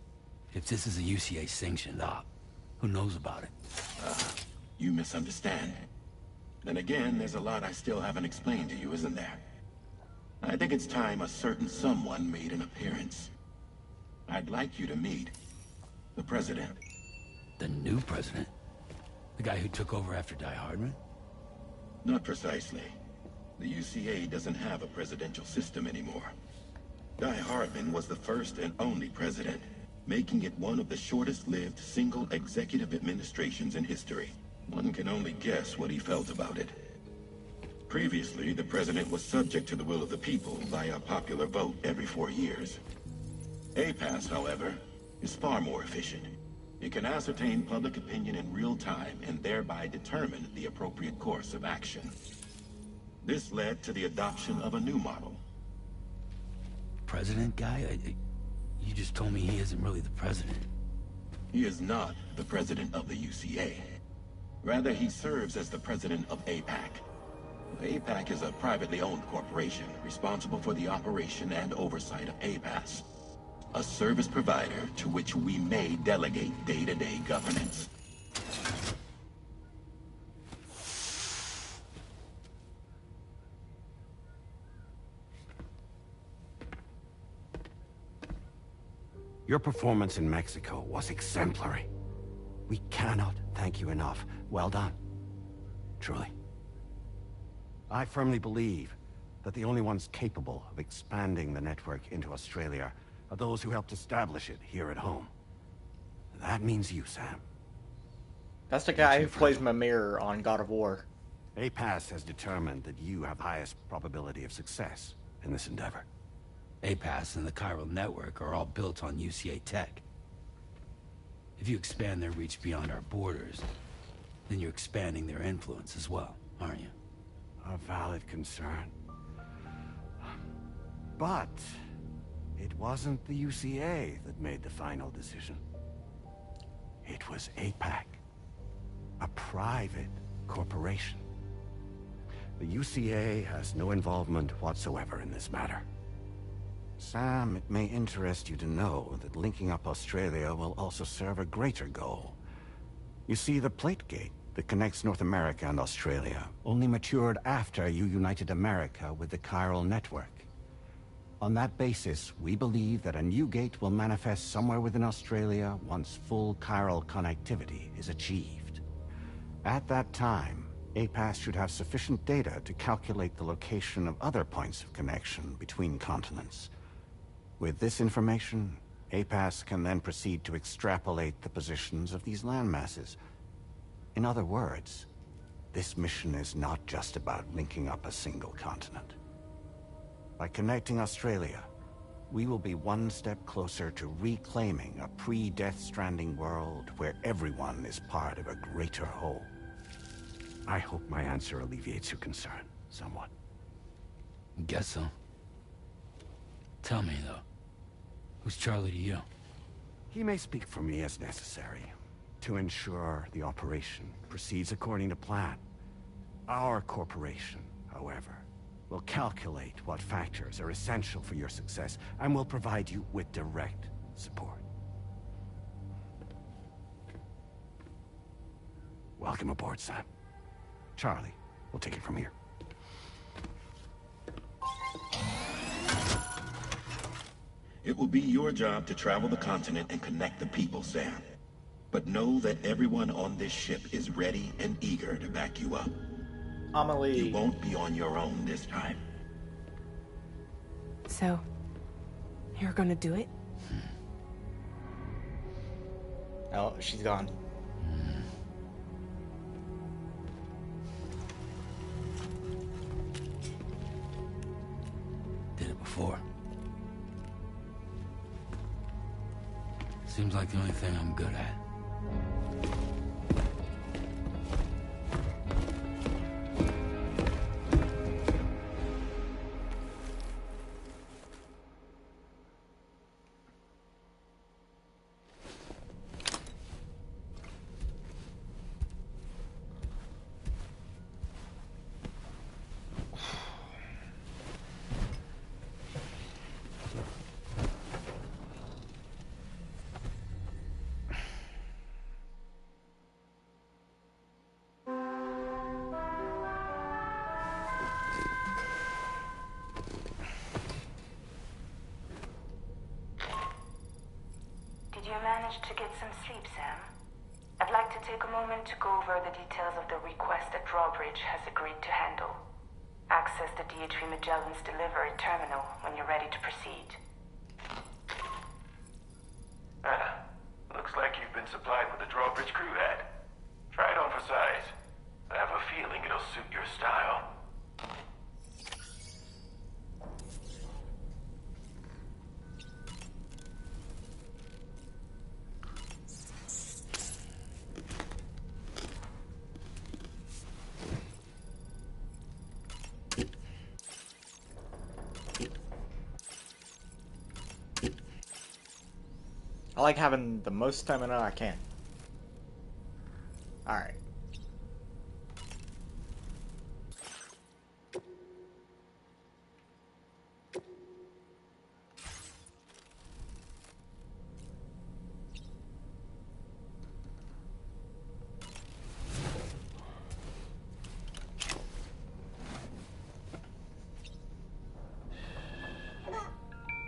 if this is a UCA-sanctioned op, Who knows about it? You misunderstand. Then again, there's a lot I still haven't explained to you, isn't there? I think it's time a certain someone made an appearance. I'd like you to meet the President. The new president? The guy who took over after Die Hardman? Not precisely. The UCA doesn't have a presidential system anymore. Die Hardman was the first and only president, making it one of the shortest-lived single executive administrations in history. One can only guess what he felt about it. Previously, the president was subject to the will of the people via popular vote every 4 years. APAS, however, is far more efficient. It can ascertain public opinion in real time and thereby determine the appropriate course of action. This led to the adoption of a new model. President guy? You just told me he isn't really the president. He is not the president of the UCA. Rather, he serves as the president of APAC. APAC is a privately owned corporation responsible for the operation and oversight of APAS, a service provider to which we may delegate day-to-day governance. Your performance in Mexico was exemplary. We cannot thank you enough. Well done. Truly. I firmly believe that the only ones capable of expanding the network into Australia are those who helped establish it here at home. That means you, Sam. That's the guy who plays Mimir on God of War. APAS has determined that you have the highest probability of success in this endeavor. APAS and the chiral network are all built on UCA tech. If you expand their reach beyond our borders, then you're expanding their influence as well, aren't you? A valid concern. But it wasn't the UCA that made the final decision. It was APAC, a private corporation. The UCA has no involvement whatsoever in this matter. Sam, it may interest you to know that linking up Australia will also serve a greater goal. You see, the plate gate that connects North America and Australia only matured after you united America with the chiral network. On that basis, we believe that a new gate will manifest somewhere within Australia once full chiral connectivity is achieved. At that time, APAS should have sufficient data to calculate the location of other points of connection between continents. With this information, APAS can then proceed to extrapolate the positions of these landmasses. In other words, this mission is not just about linking up a single continent. By connecting Australia, we will be one step closer to reclaiming a pre-Death Stranding world where everyone is part of a greater whole. I hope my answer alleviates your concern somewhat. Guess so. Tell me, though, who's Charlie to you? He may speak for me as necessary to ensure the operation proceeds according to plan. Our corporation, however, will calculate what factors are essential for your success and will provide you with direct support. Welcome aboard, Sam. Charlie, we'll take it from here. It will be your job to travel the continent and connect the people, Sam. But know that everyone on this ship is ready and eager to back you up. Amelie. You won't be on your own this time. So, you're gonna do it? Oh, she's gone. Did it before. Seems like the only thing I'm good at. you managed to get some sleep, Sam? I'd like to take a moment to go over the details of the request that Drawbridge has agreed to handle. Access the DHV Magellan's delivery terminal when you're ready to proceed. Looks like you've been supplied with the Drawbridge crew hat. Try it on for size. I have a feeling it'll suit your style. I like having the most stamina I can. Alright.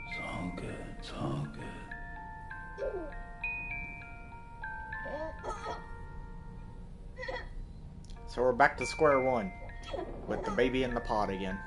It's all good. It's all good. So we're back to square one with the baby in the pod again.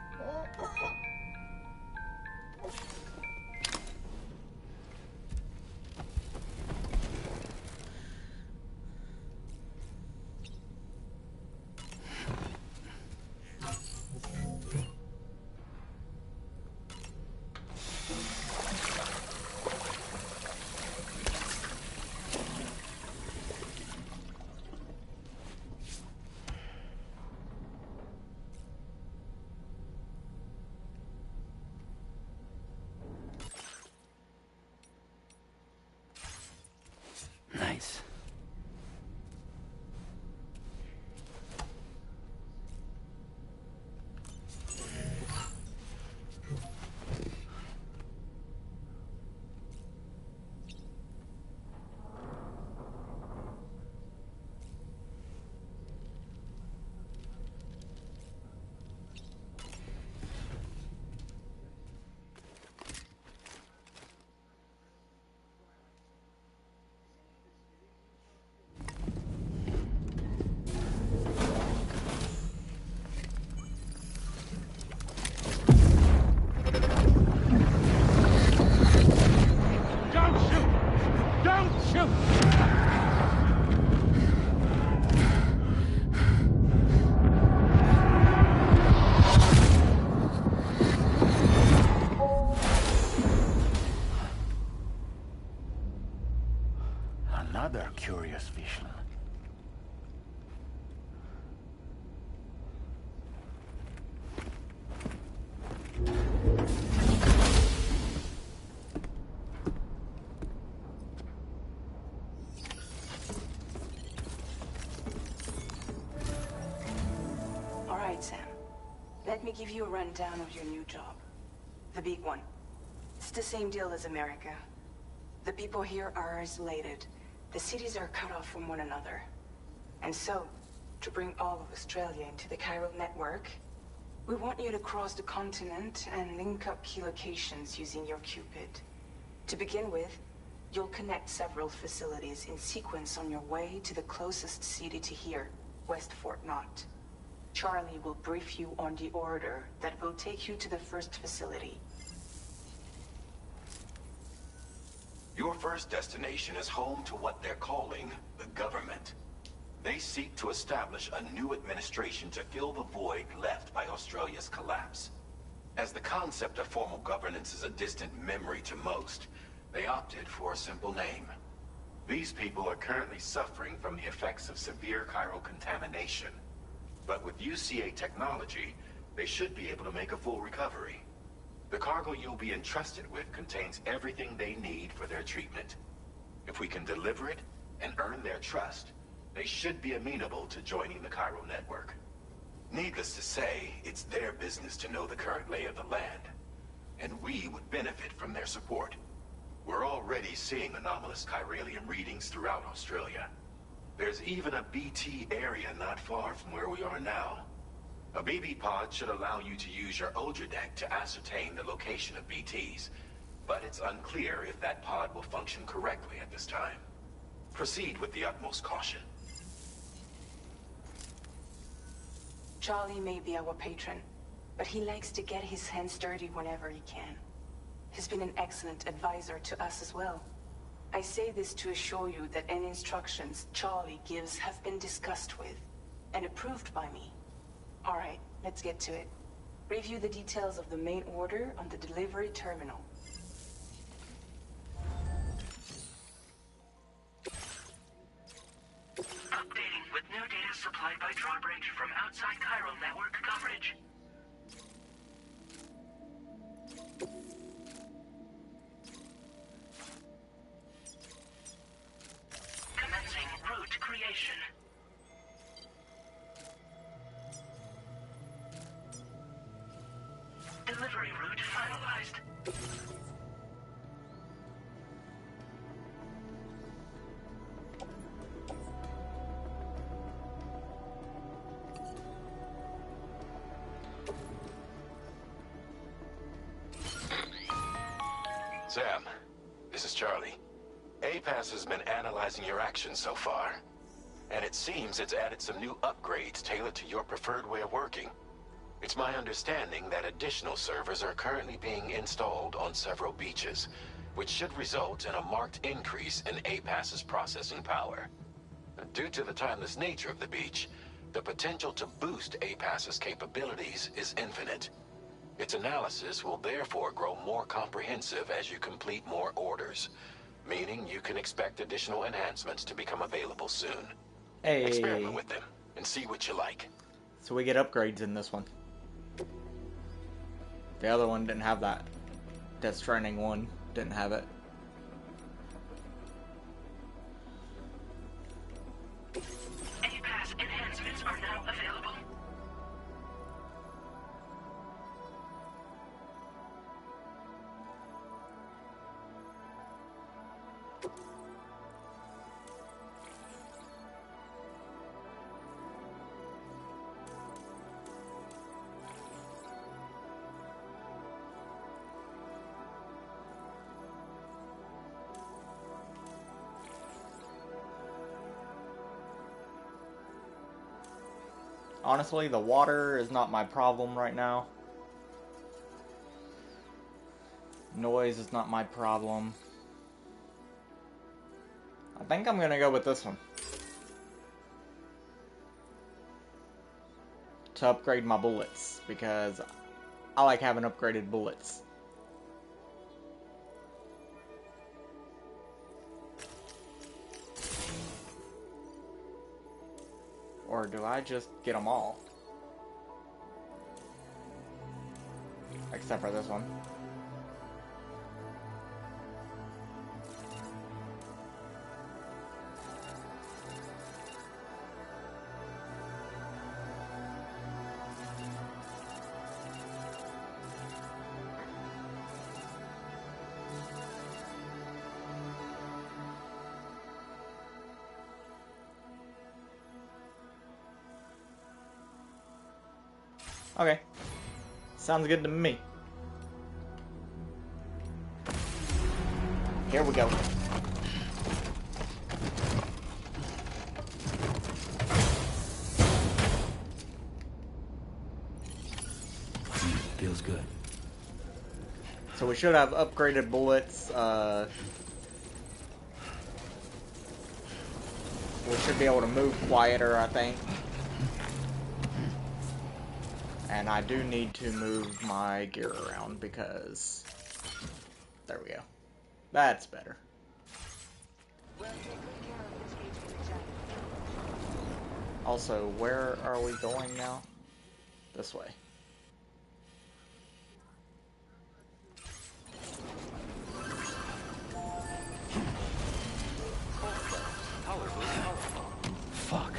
Nice. Another curious vision. All right, Sam. Let me give you a rundown of your new job. The big one. It's the same deal as America. The people here are isolated. The cities are cut off from one another. And so, to bring all of Australia into the chiral network, we want you to cross the continent and link up key locations using your Cupid. To begin with, you'll connect several facilities in sequence on your way to the closest city to here, West Fort Knott. Charlie will brief you on the order that will take you to the first facility. Your first destination is home to what they're calling the government. They seek to establish a new administration to fill the void left by Australia's collapse. As the concept of formal governance is a distant memory to most, they opted for a simple name. These people are currently suffering from the effects of severe chiral contamination. But with UCA technology, they should be able to make a full recovery. The cargo you'll be entrusted with contains everything they need for their treatment. If we can deliver it and earn their trust, they should be amenable to joining the chiral network. Needless to say, it's their business to know the current lay of the land, and we would benefit from their support. We're already seeing anomalous chiralium readings throughout Australia. There's even a BT area not far from where we are now. A BB pod should allow you to use your Ultra deck to ascertain the location of BTs. but it's unclear if that pod will function correctly at this time. Proceed with the utmost caution. Charlie may be our patron, but he likes to get his hands dirty whenever he can. He's been an excellent advisor to us as well. I say this to assure you that any instructions Charlie gives have been discussed with and approved by me. All right, let's get to it. Review the details of the main order on the delivery terminal. Updating with new data supplied by Drawbridge from outside chiral network coverage. Commencing route creation. Delivery route finalized. Sam, this is Charlie. APAS has been analyzing your actions so far, and it seems it's added some new upgrades tailored to your preferred way of working. It's my understanding that additional servers are currently being installed on several beaches, which should result in a marked increase in APAS's processing power. Due to the timeless nature of the beach, the potential to boost APAS's capabilities is infinite. Its analysis will therefore grow more comprehensive as you complete more orders, meaning you can expect additional enhancements to become available soon. Hey. Experiment with them and see what you like. So we get upgrades in this one. The other one didn't have that. Death Stranding 1 didn't have it. APAS enhancements are now available. Honestly, the water is not my problem right now. Noise is not my problem. I think I'm gonna go with this one. To upgrade my bullets, because I like having upgraded bullets. Or do I just get them all? Except for this one. Okay. Sounds good to me. Here we go. Feels good. So we should have upgraded bullets. We should be able to move quieter, I think. And I do need to move my gear around because... There we go. That's better. Also, where are we going now? This way. Fuck.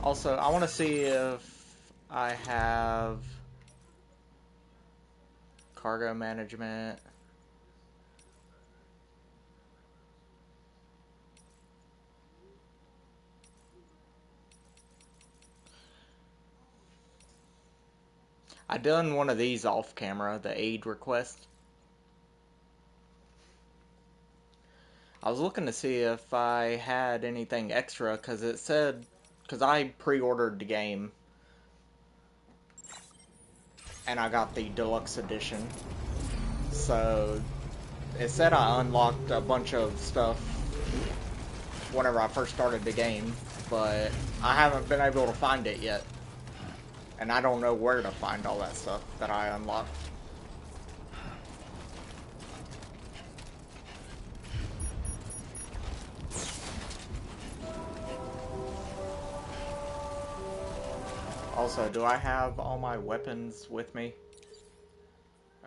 Also, I want to see if I have cargo management. I done one of these off camera, the aid request. I was looking to see if I had anything extra, because it said, because I pre-ordered the game, and I got the deluxe edition, so it said I unlocked a bunch of stuff whenever I first started the game, but I haven't been able to find it yet, and I don't know where to find all that stuff that I unlocked. Also, do I have all my weapons with me?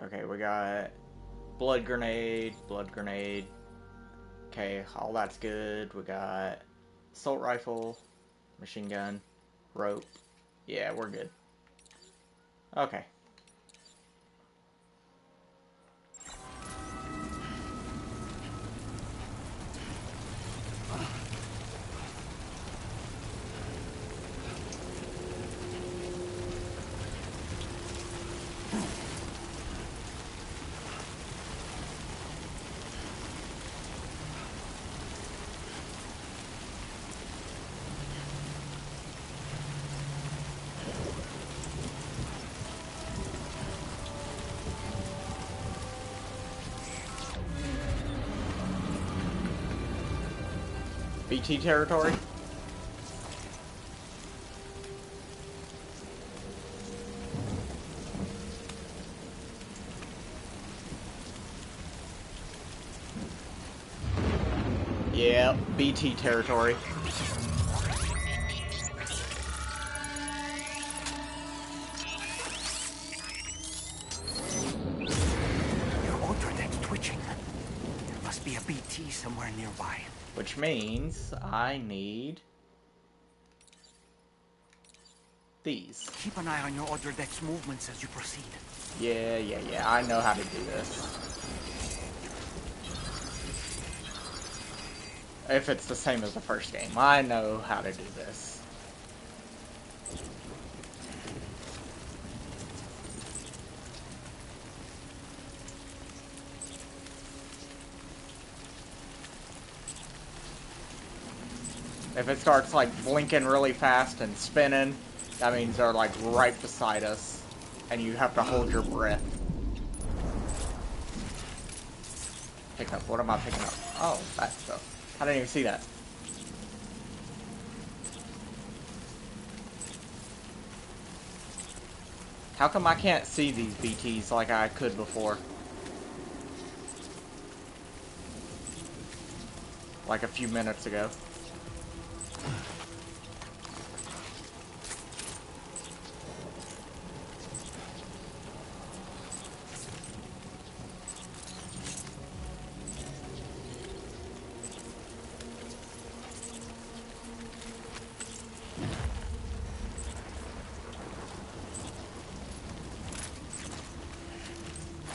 Okay, we got blood grenade. Okay, all that's good. We got assault rifle, machine gun, rope. Yeah, we're good. Okay. BT territory? Yeah, BT territory. Your order deck's twitching. There must be a BT somewhere nearby. Which means I need these. Keep an eye on your order deck's movements as you proceed. Yeah. I know how to do this. If it's the same as the first game, I know how to do this. If it starts like blinking really fast and spinning, that means they're like right beside us, and you have to hold your breath. Pick up. What am I picking up? Oh, that stuff. I didn't even see that. How come I can't see these BTs like I could before? Like a few minutes ago.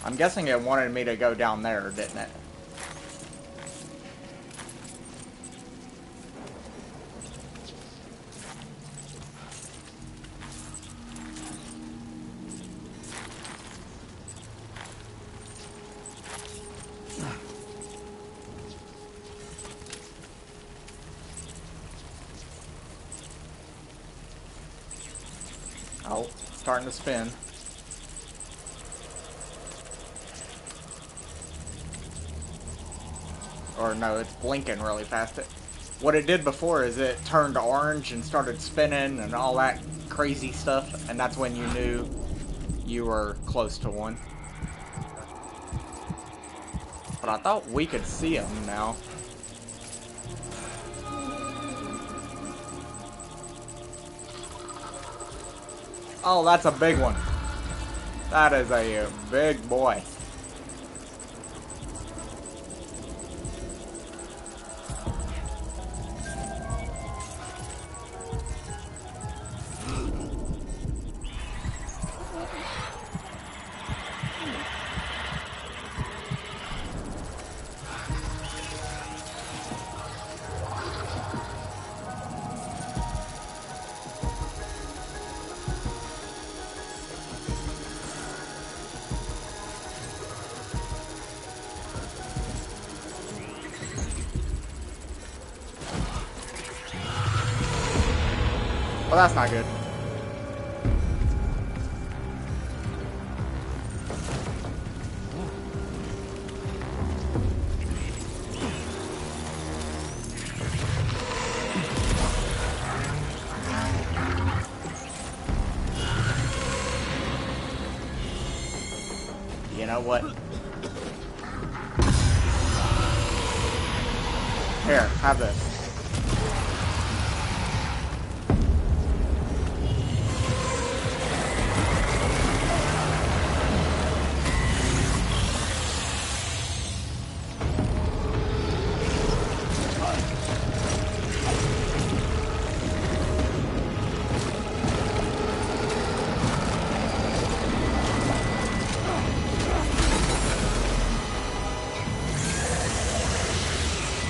I'm guessing it wanted me to go down there, didn't it? Oh, starting to spin. Or no, it's blinking really fast. What it did before is it turned orange and started spinning and all that crazy stuff, and that's when you knew you were close to one. But I thought we could see them now. Oh, that's a big one. That is a big boy. Well, that's not good. You know what? Here, have this.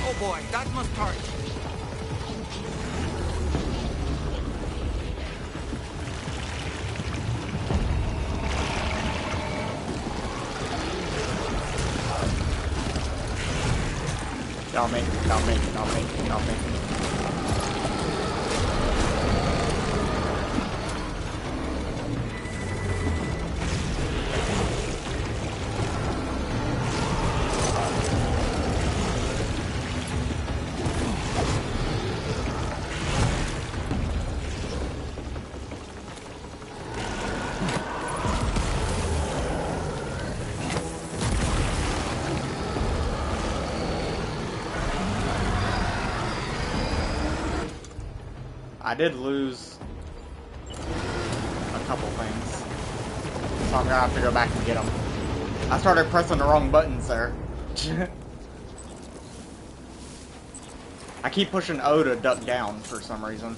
Oh boy, that must hurt. Don't make me. I did lose a couple things, so I'm gonna have to go back and get them. I started pressing the wrong buttons there. I keep pushing O to duck down for some reason.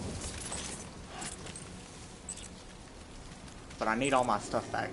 But I need all my stuff back.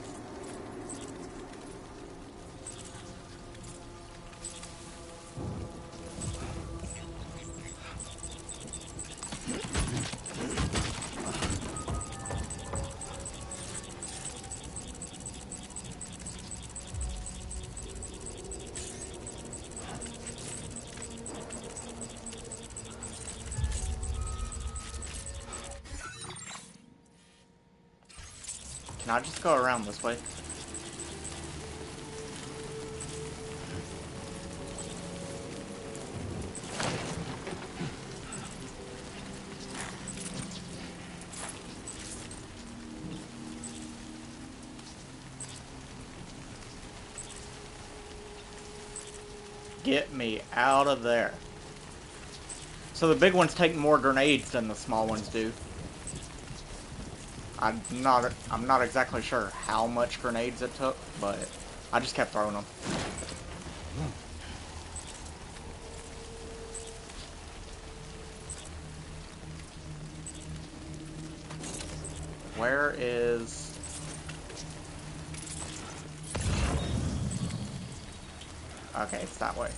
Can I just go around this way? Get me out of there. So the big ones take more grenades than the small ones do. I'm not exactly sure how much grenades it took, but I just kept throwing them. Where is... Okay, it's that way.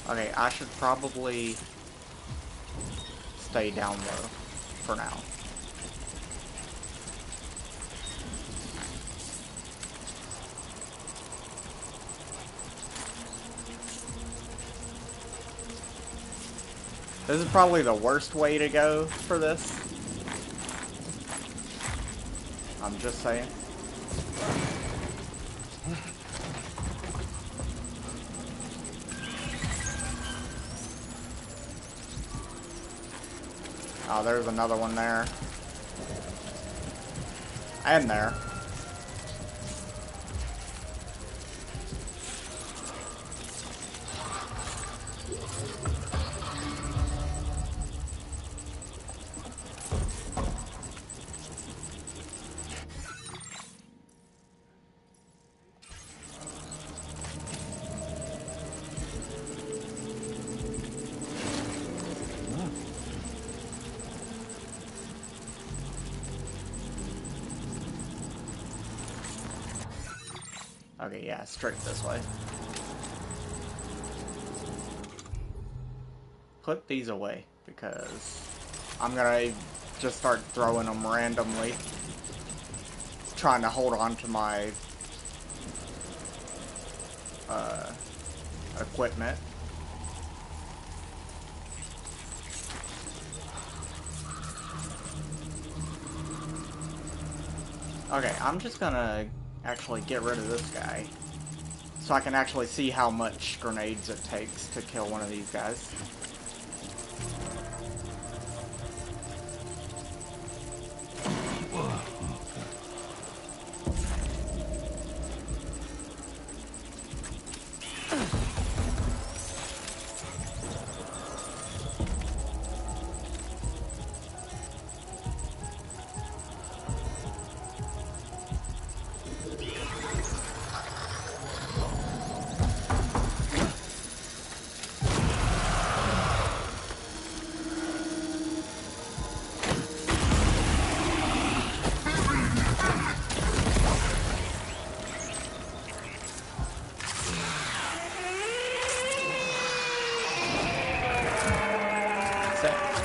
Okay, I should probably stay down low for now. This is probably the worst way to go for this. I'm just saying. Oh, there's another one there. And there. Okay, yeah, straight this way. Put these away, because I'm gonna just start throwing them randomly. trying to hold on to my equipment. Okay, I'm just gonna actually get rid of this guy so I can actually see how much grenades it takes to kill one of these guys.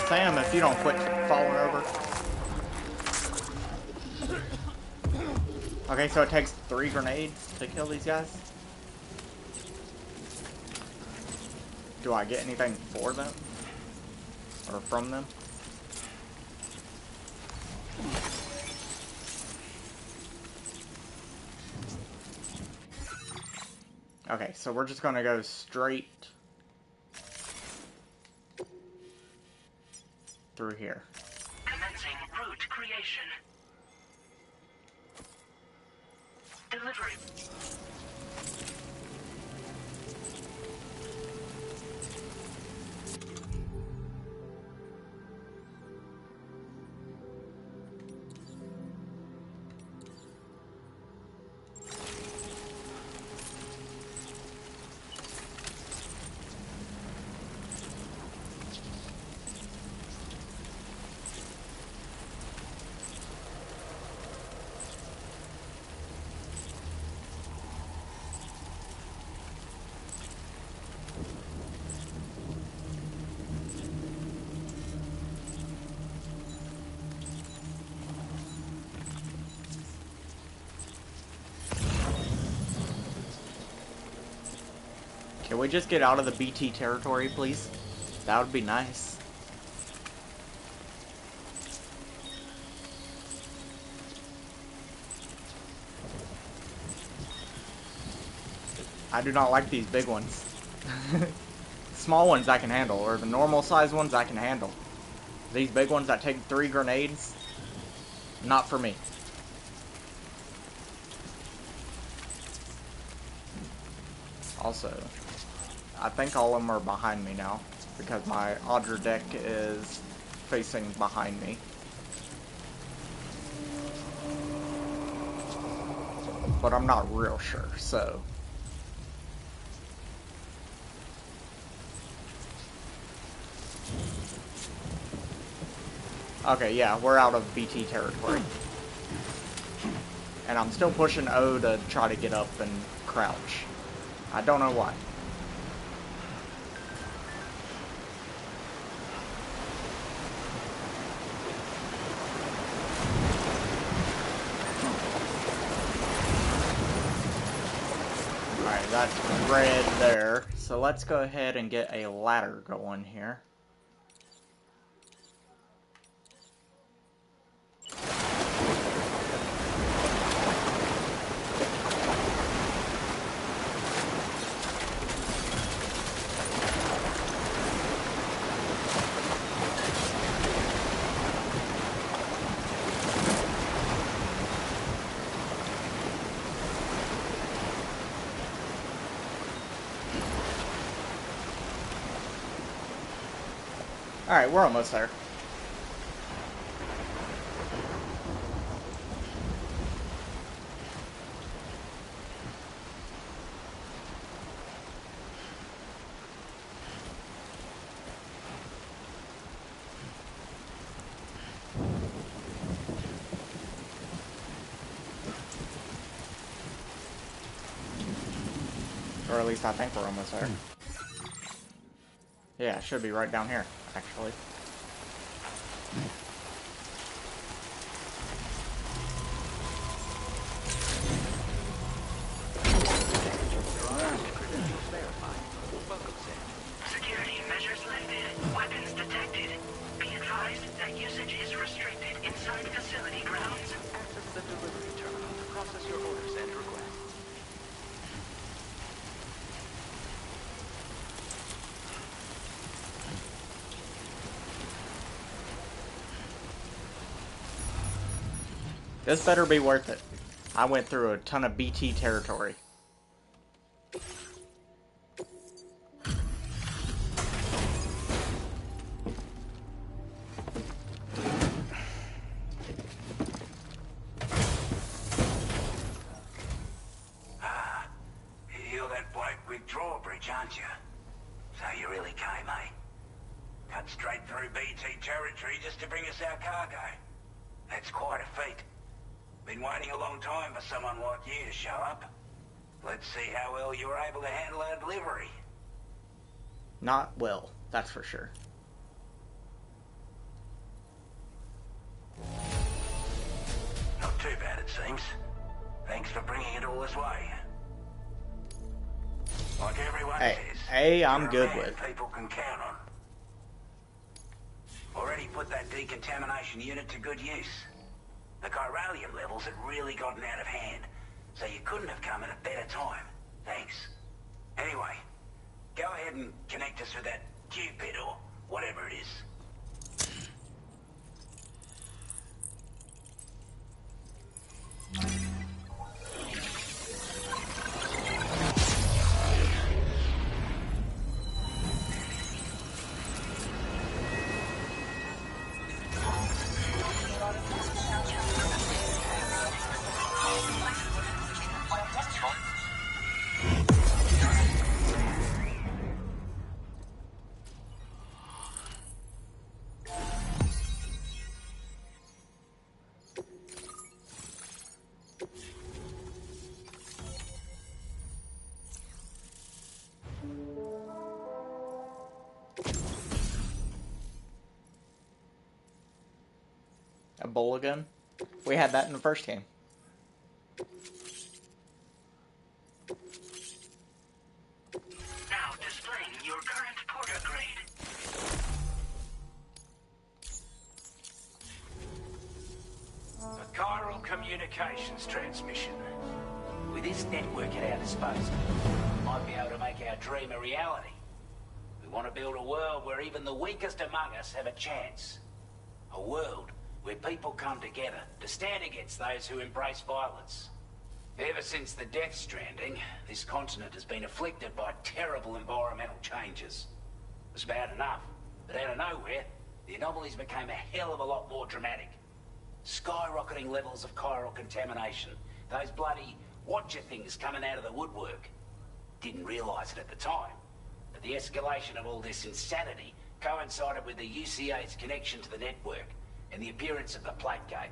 Sam, if you don't quit falling over. Okay, so it takes 3 grenades to kill these guys. Do I get anything for them? Or from them? Okay, so we're just gonna go straight through here. Commencing route creation. Delivery. Can we just get out of the BT territory, please? That would be nice. I do not like these big ones. Small ones I can handle, or the normal size ones I can handle. These big ones that take 3 grenades, not for me. Also, I think all of them are behind me now, because my Audra deck is facing behind me. But I'm not real sure, so... Okay, yeah, we're out of BT territory. And I'm still pushing O to try to get up and crouch. I don't know why. Alright, that's red there. So let's go ahead and get a ladder going here. Alright, we're almost there. Or at least I think we're almost there. Yeah, it should be right down here, actually. This better be worth it. I went through a ton of BT territory. You're that bloke with drawbridge, aren't you? So you really came, eh? Cut straight through BT territory just to bring us our cargo. That's quite a feat. Been waiting a long time for someone like you to show up. Let's see how well you were able to handle our delivery. Not well, that's for sure. Not too bad, it seems. Thanks for bringing it all this way. Like everyone says, I'm you're a good man with. people can count on. Already put that decontamination unit to good use. The chiralium levels had really gotten out of hand, so you couldn't have come at a better time. Thanks. Anyway, go ahead and connect us with that Cupid or whatever it is. A bola gun? We had that in the first game. Now displaying your current porter grade. A chiral communications transmission. With this network at our disposal, we might be able to make our dream a reality. We want to build a world where even the weakest among us have a chance. A world where people come together to stand against those who embrace violence. Ever since the Death Stranding, this continent has been afflicted by terrible environmental changes. It was bad enough, but out of nowhere, the anomalies became a hell of a lot more dramatic. Skyrocketing levels of chiral contamination, those bloody watcher things coming out of the woodwork. Didn't realise it at the time, but the escalation of all this insanity coincided with the UCA's connection to the network and the appearance of the plate gate.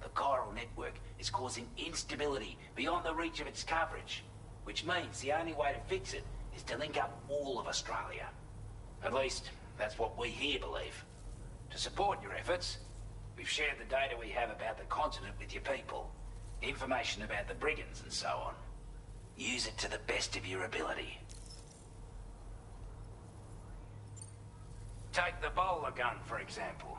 The chiral network is causing instability beyond the reach of its coverage, which means the only way to fix it is to link up all of Australia. At least, that's what we here believe. To support your efforts, we've shared the data we have about the continent with your people, information about the brigands and so on. Use it to the best of your ability. Take the bowler gun, for example.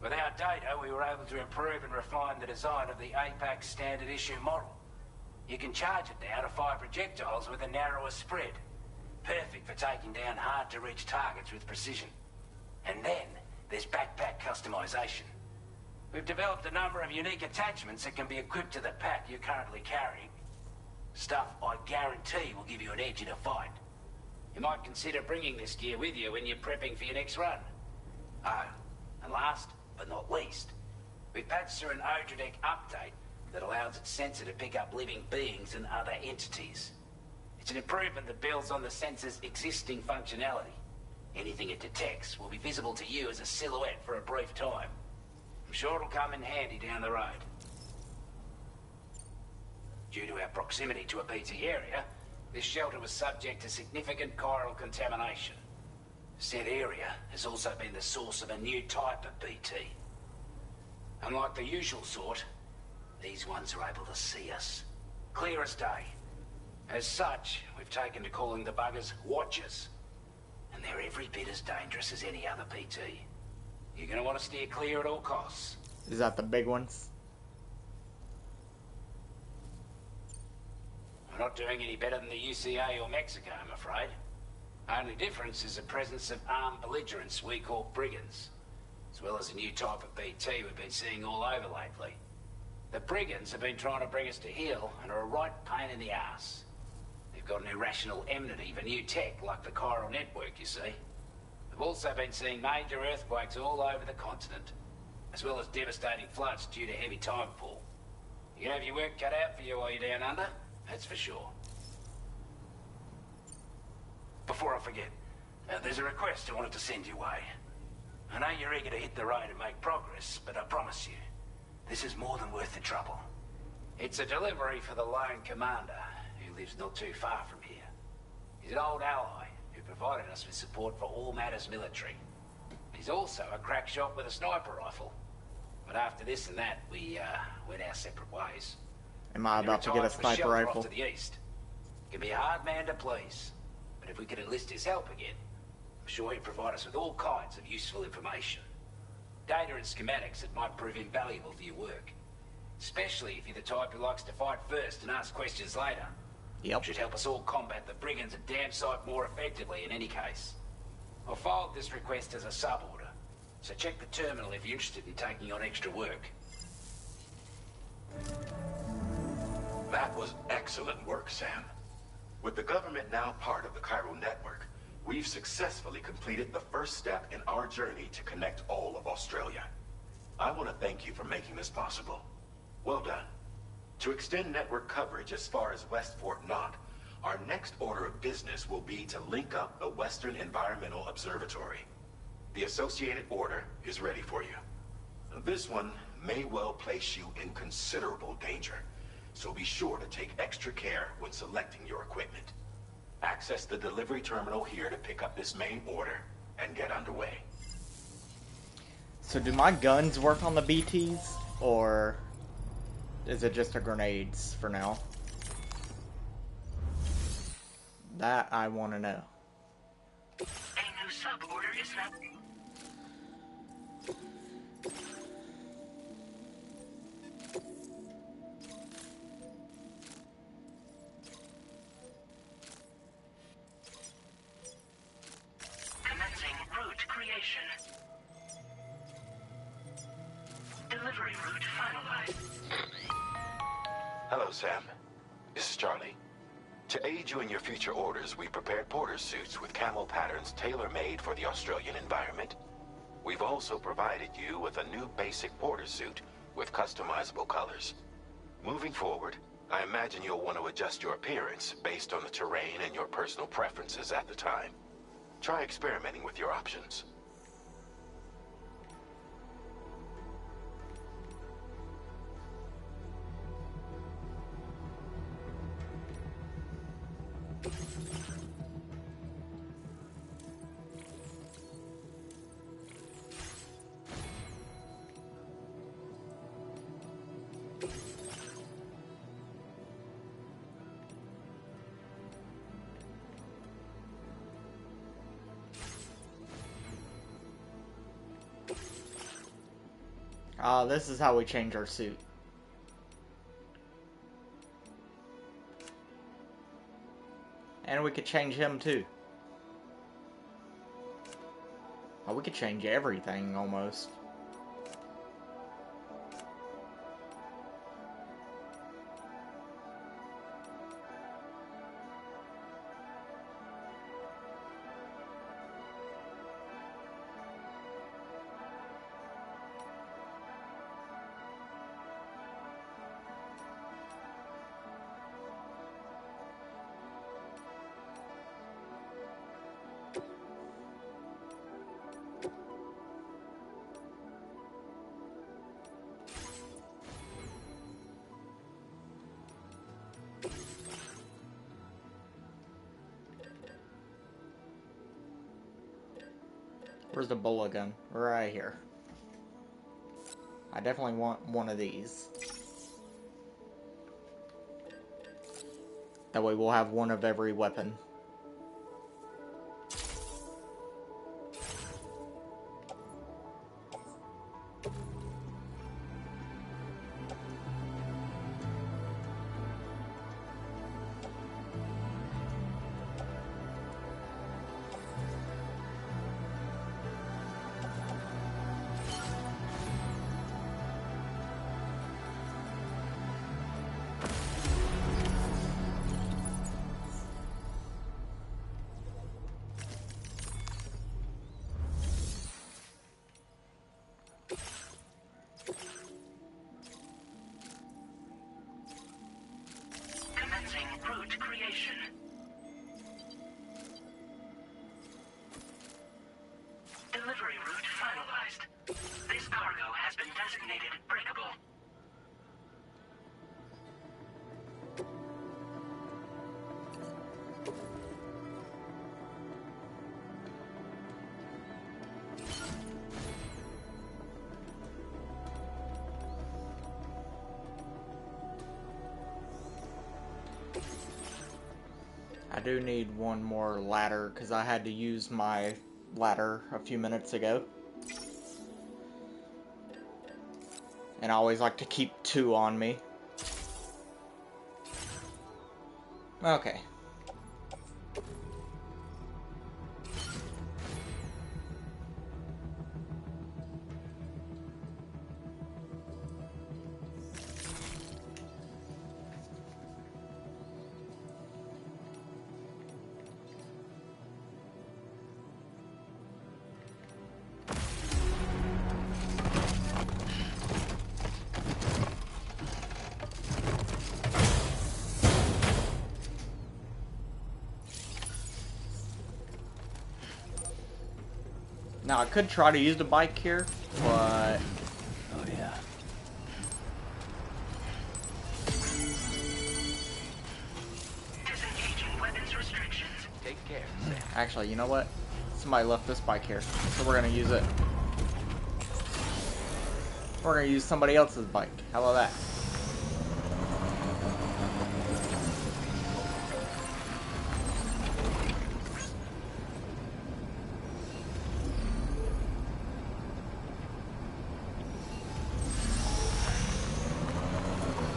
With our data, we were able to improve and refine the design of the APAC standard issue model. You can charge it now to fire projectiles with a narrower spread. Perfect for taking down hard-to-reach targets with precision. And then, there's backpack customization. We've developed a number of unique attachments that can be equipped to the pack you're currently carrying. Stuff I guarantee will give you an edge in a fight. You might consider bringing this gear with you when you're prepping for your next run. Oh, and last but not least, we've patched through an Odradek update that allows its sensor to pick up living beings and other entities. It's an improvement that builds on the sensor's existing functionality. Anything it detects will be visible to you as a silhouette for a brief time. I'm sure it'll come in handy down the road. Due to our proximity to a BT area, this shelter was subject to significant chiral contamination. Said area has also been the source of a new type of BT. Unlike the usual sort, these ones are able to see us. Clear as day. As such, we've taken to calling the buggers Watchers. And they're every bit as dangerous as any other BT. You're gonna want to steer clear at all costs. Is that the big ones? We're not doing any better than the UCA or Mexico, I'm afraid. Only difference is the presence of armed belligerents we call brigands, as well as a new type of BT we've been seeing all over lately. The brigands have been trying to bring us to heel and are a right pain in the ass. They've got an irrational enmity for new tech like the chiral network, you see. They've also been seeing major earthquakes all over the continent, as well as devastating floods due to heavy tidefall. You can have your work cut out for you while you're down under, that's for sure. Before I forget, there's a request I wanted to send your way. I know you're eager to hit the road and make progress, but I promise you, this is more than worth the trouble. It's a delivery for the lone commander, who lives not too far from here. He's an old ally who provided us with support for all matters military. He's also a crack shot with a sniper rifle. But after this and that, we went our separate ways. Am I about to get a sniper rifle? Off to the east. He can be a hard man to please, but if we could enlist his help again, I'm sure he'd provide us with all kinds of useful information. Data and schematics that might prove invaluable for your work. Especially if you're the type who likes to fight first and ask questions later. Yep. Should help us all combat the brigands a damn sight more effectively in any case. I filed this request as a sub-order, so check the terminal if you're interested in taking on extra work. That was excellent work, Sam. With the government now part of the chiral network, we've successfully completed the first step in our journey to connect all of Australia. I want to thank you for making this possible. Well done. To extend network coverage as far as West Fort Knott, our next order of business will be to link up the Western Environmental Observatory. The associated order is ready for you. This one may well place you in considerable danger, so be sure to take extra care when selecting your equipment. Access the delivery terminal here to pick up this main order and get underway. So do my guns work on the BTs, or is it just the grenades for now? That I want to know. A new sub-order is now... Commencing route creation. Delivery route finalized. Hello, Sam. This is Charlie. To aid you in your future orders, we prepared porter suits with camo patterns tailor-made for the Australian environment. We've also provided you with a new basic porter suit with customizable colors. Moving forward, I imagine you'll want to adjust your appearance based on the terrain and your personal preferences at the time. Try experimenting with your options. This is how we change our suit. And we could change him too. Oh, we could change everything almost. Where's the bullet gun? Right here. I definitely want one of these. That way we'll have one of every weapon. delivery route finalized. This cargo has been designated breakable. I do need one more ladder because I had to use my ladder a few minutes ago. And I always like to keep 2 on me. Okay. Now, I could try to use the bike here, but... Oh, yeah. Disengaging weapons restrictions. Take care. Actually, you know what? Somebody left this bike here, so we're gonna use it. We're gonna use somebody else's bike. How about that?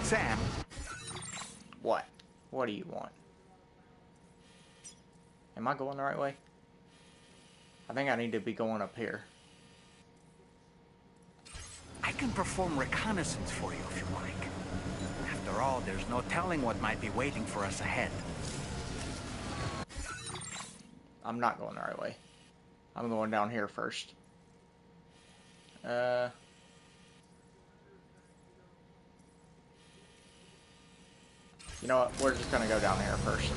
Sam. What? What do you want? Am I going the right way? I think I need to be going up here. I can perform reconnaissance for you if you like. After all, there's no telling what might be waiting for us ahead. I'm not going the right way. I'm going down here first. You know what? We're just gonna go down here first.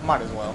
Might as well.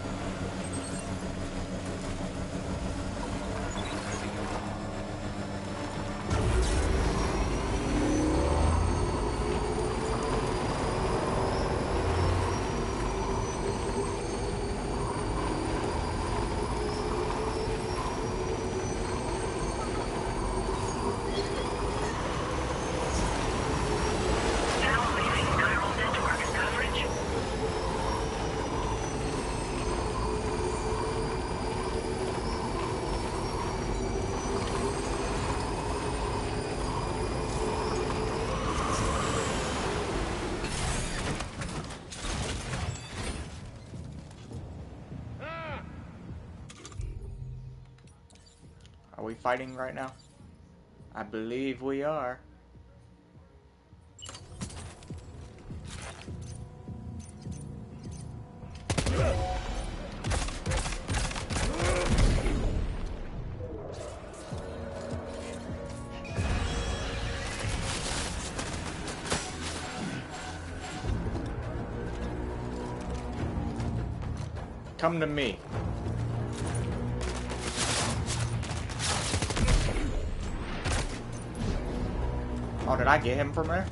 Are we fighting right now? I believe we are. Come to me. Oh, did I get him from there?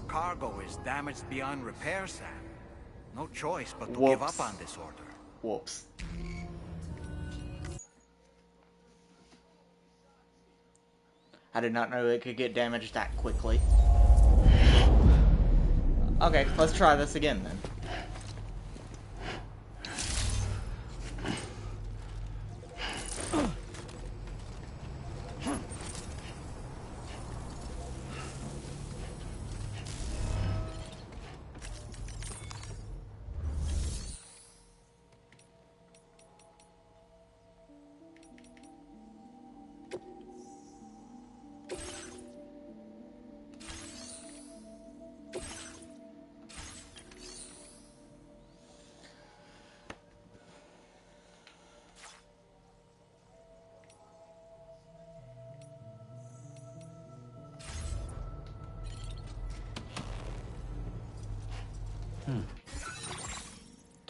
Cargo is damaged beyond repair, Sam. No choice but to Whoops. give up on this order. Whoops. I did not know it could get damaged that quickly. Okay, let's try this again then.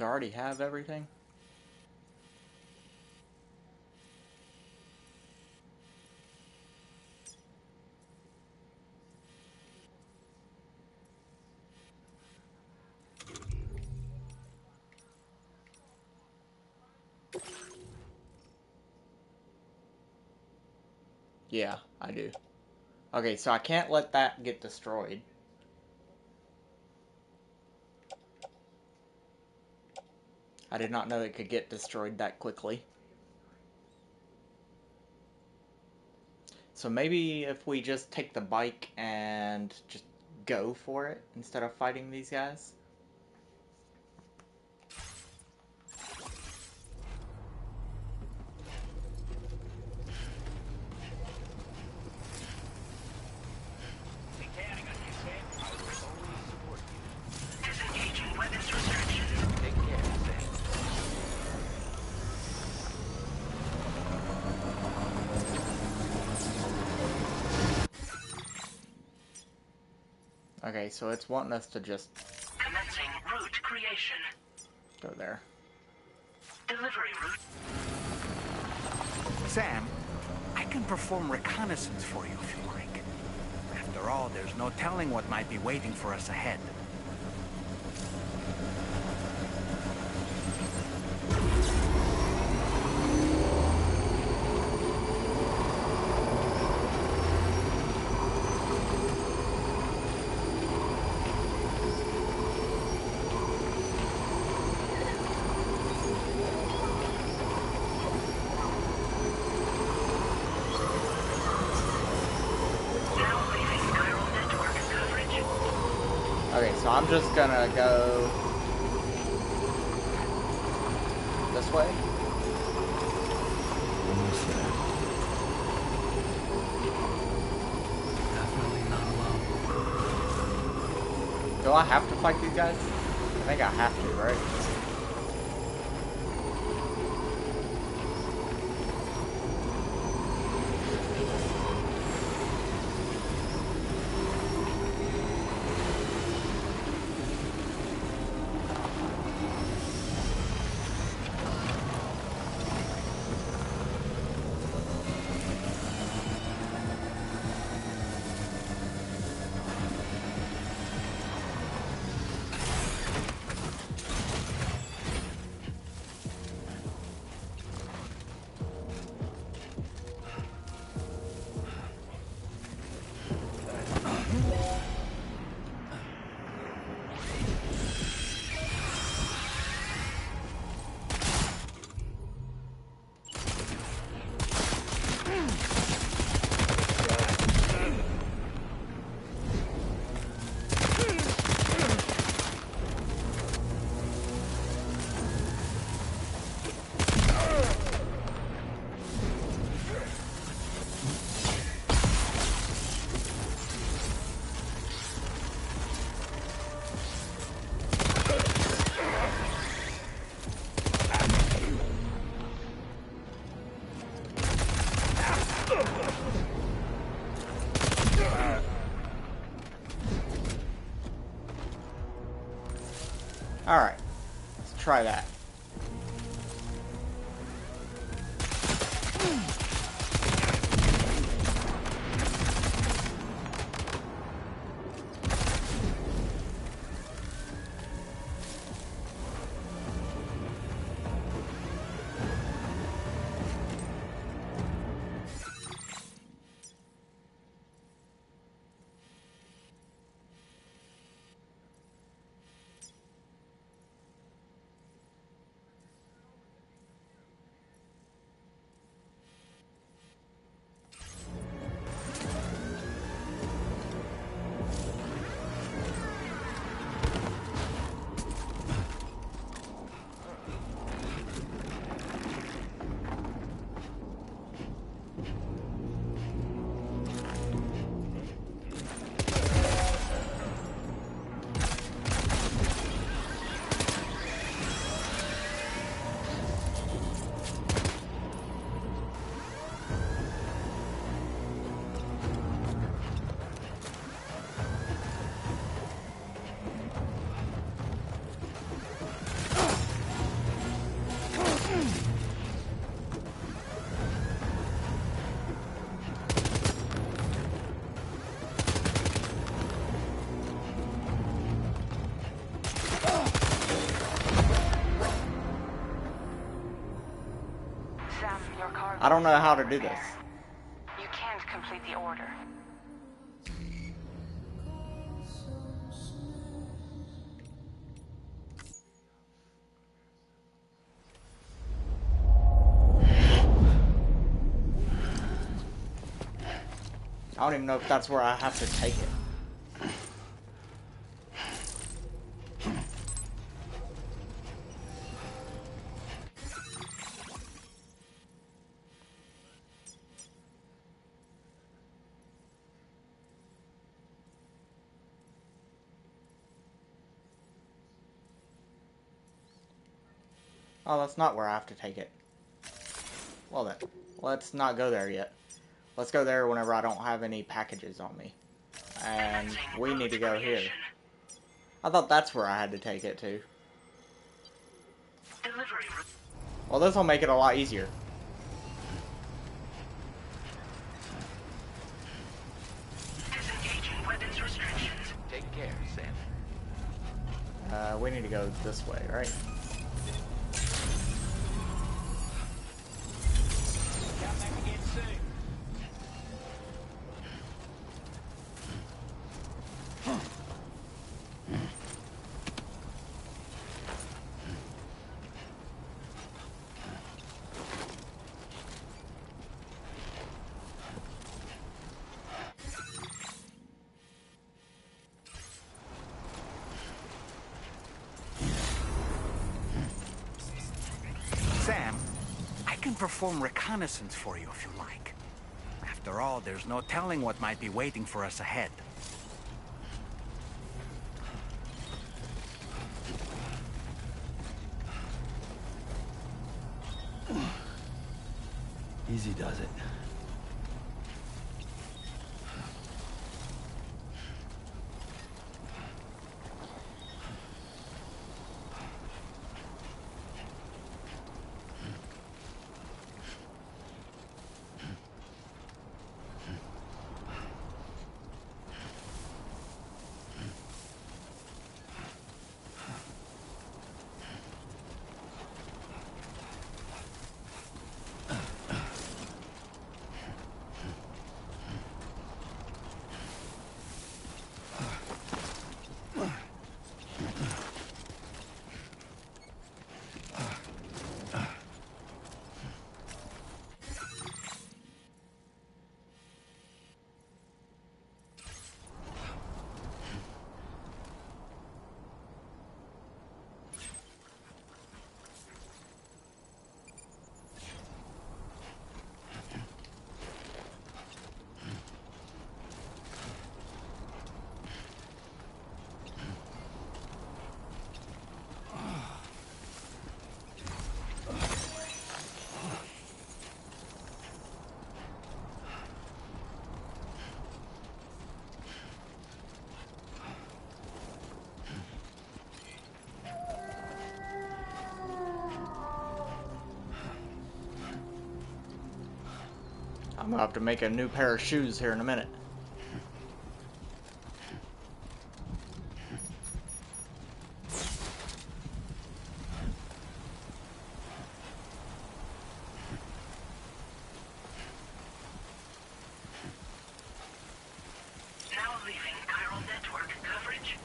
to already have everything? Yeah, I do. Okay, so I can't let that get destroyed. I did not know it could get destroyed that quickly. So maybe if we just take the bike and just go for it instead of fighting these guys? Okay, so it's wanting us to just commencing route creation. Go there. Delivery route. Sam, I can perform reconnaissance for you if you like. After all, there's no telling what might be waiting for us ahead. Okay, so I'm just gonna go this way. Definitely not alone. Do I have to fight these guys? I think I have to, right? Alright, let's try that. I don't know how to do this. You can't complete the order. I don't even know if that's where I have to take it. Oh, that's not where I have to take it. Well then, let's not go there yet. Let's go there whenever I don't have any packages on me. And we need to go here. I thought that's where I had to take it to. Well, this will make it a lot easier. Disengaging weapons restrictions. Take care, Sam. We need to go this way, right? Come back again soon. Sam, I can perform reconnaissance for you if you like. After all, there's no telling what might be waiting for us ahead. Easy does it. I'm gonna have to make a new pair of shoes here in a minute. Now leaving chiral network coverage.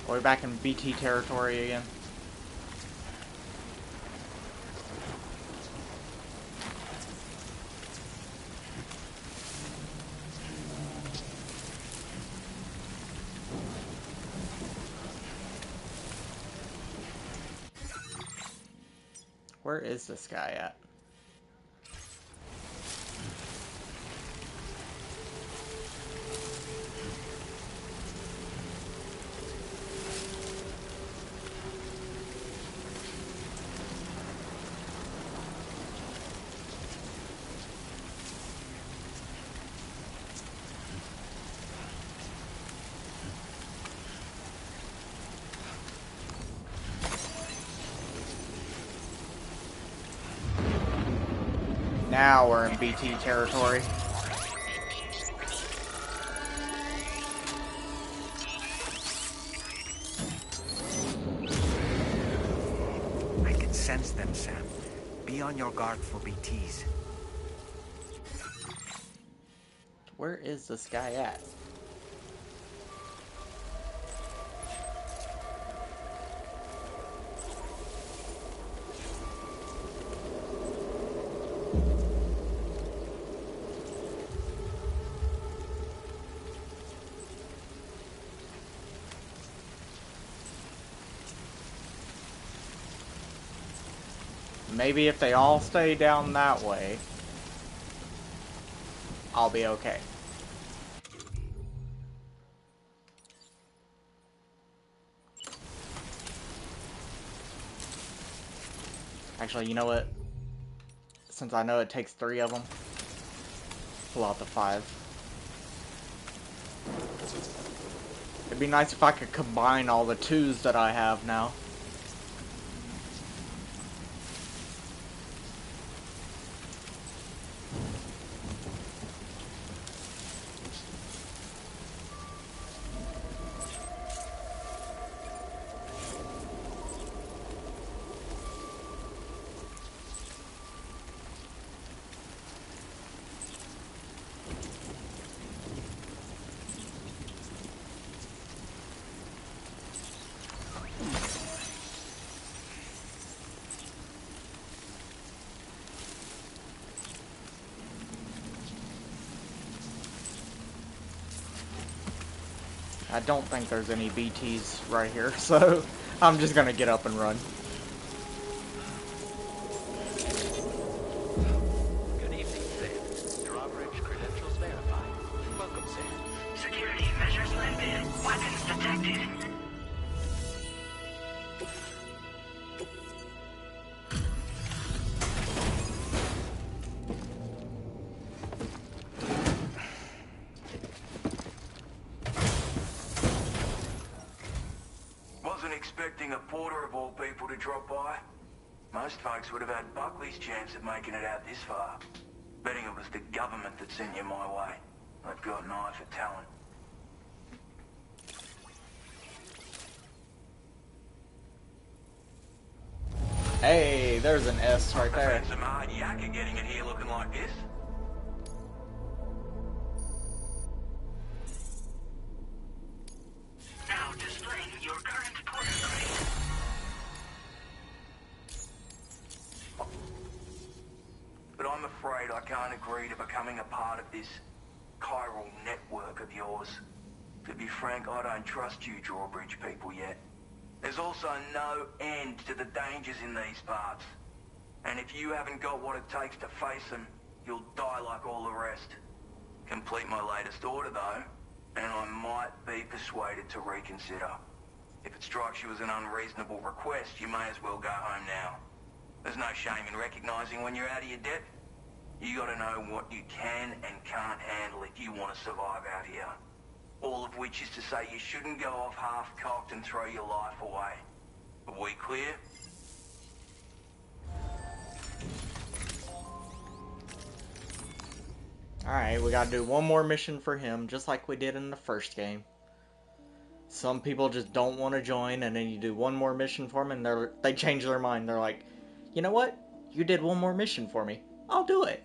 Are we back in BT territory again? Where is this guy at? Now we're in BT territory. I can sense them, Sam. Be on your guard for BTs. Where is this guy at? Maybe if they all stay down that way, I'll be okay. Actually, you know what? Since I know it takes 3 of them, pull out the 5. It'd be nice if I could combine all the 2s that I have now. I don't think there's any BTs right here, so I'm just gonna get up and run. Good evening, Sam. Drawbridge credentials verified. Welcome, Sam. Security measures lifted. Weapons detected. Wasn't expecting a porter of all people to drop by. Most folks would have had Buckley's chance of making it out this far. Betting it was the government that sent you my way. They've got an eye for talent. Hey, there's an S right there. Some hard yakka getting it here looking like this. Now displaying your current porter grade. But I'm afraid I can't agree to becoming a part of this chiral network of yours. To be frank, I don't trust you drawbridge people yet. There's also no end to the dangers in these parts. And if you haven't got what it takes to face them, you'll die like all the rest. Complete my latest order though, and I might be persuaded to reconsider. If it strikes you as an unreasonable request, you may as well go home now. There's no shame in recognizing when you're out of your depth. You gotta know what you can and can't handle if you want to survive out here. All of which is to say you shouldn't go off half-cocked and throw your life away. Are we clear? Alright, we gotta do one more mission for him, just like we did in the first game. Some people just don't want to join, and then you do one more mission for them, and they change their mind. They're like, you know what? You did one more mission for me. I'll do it.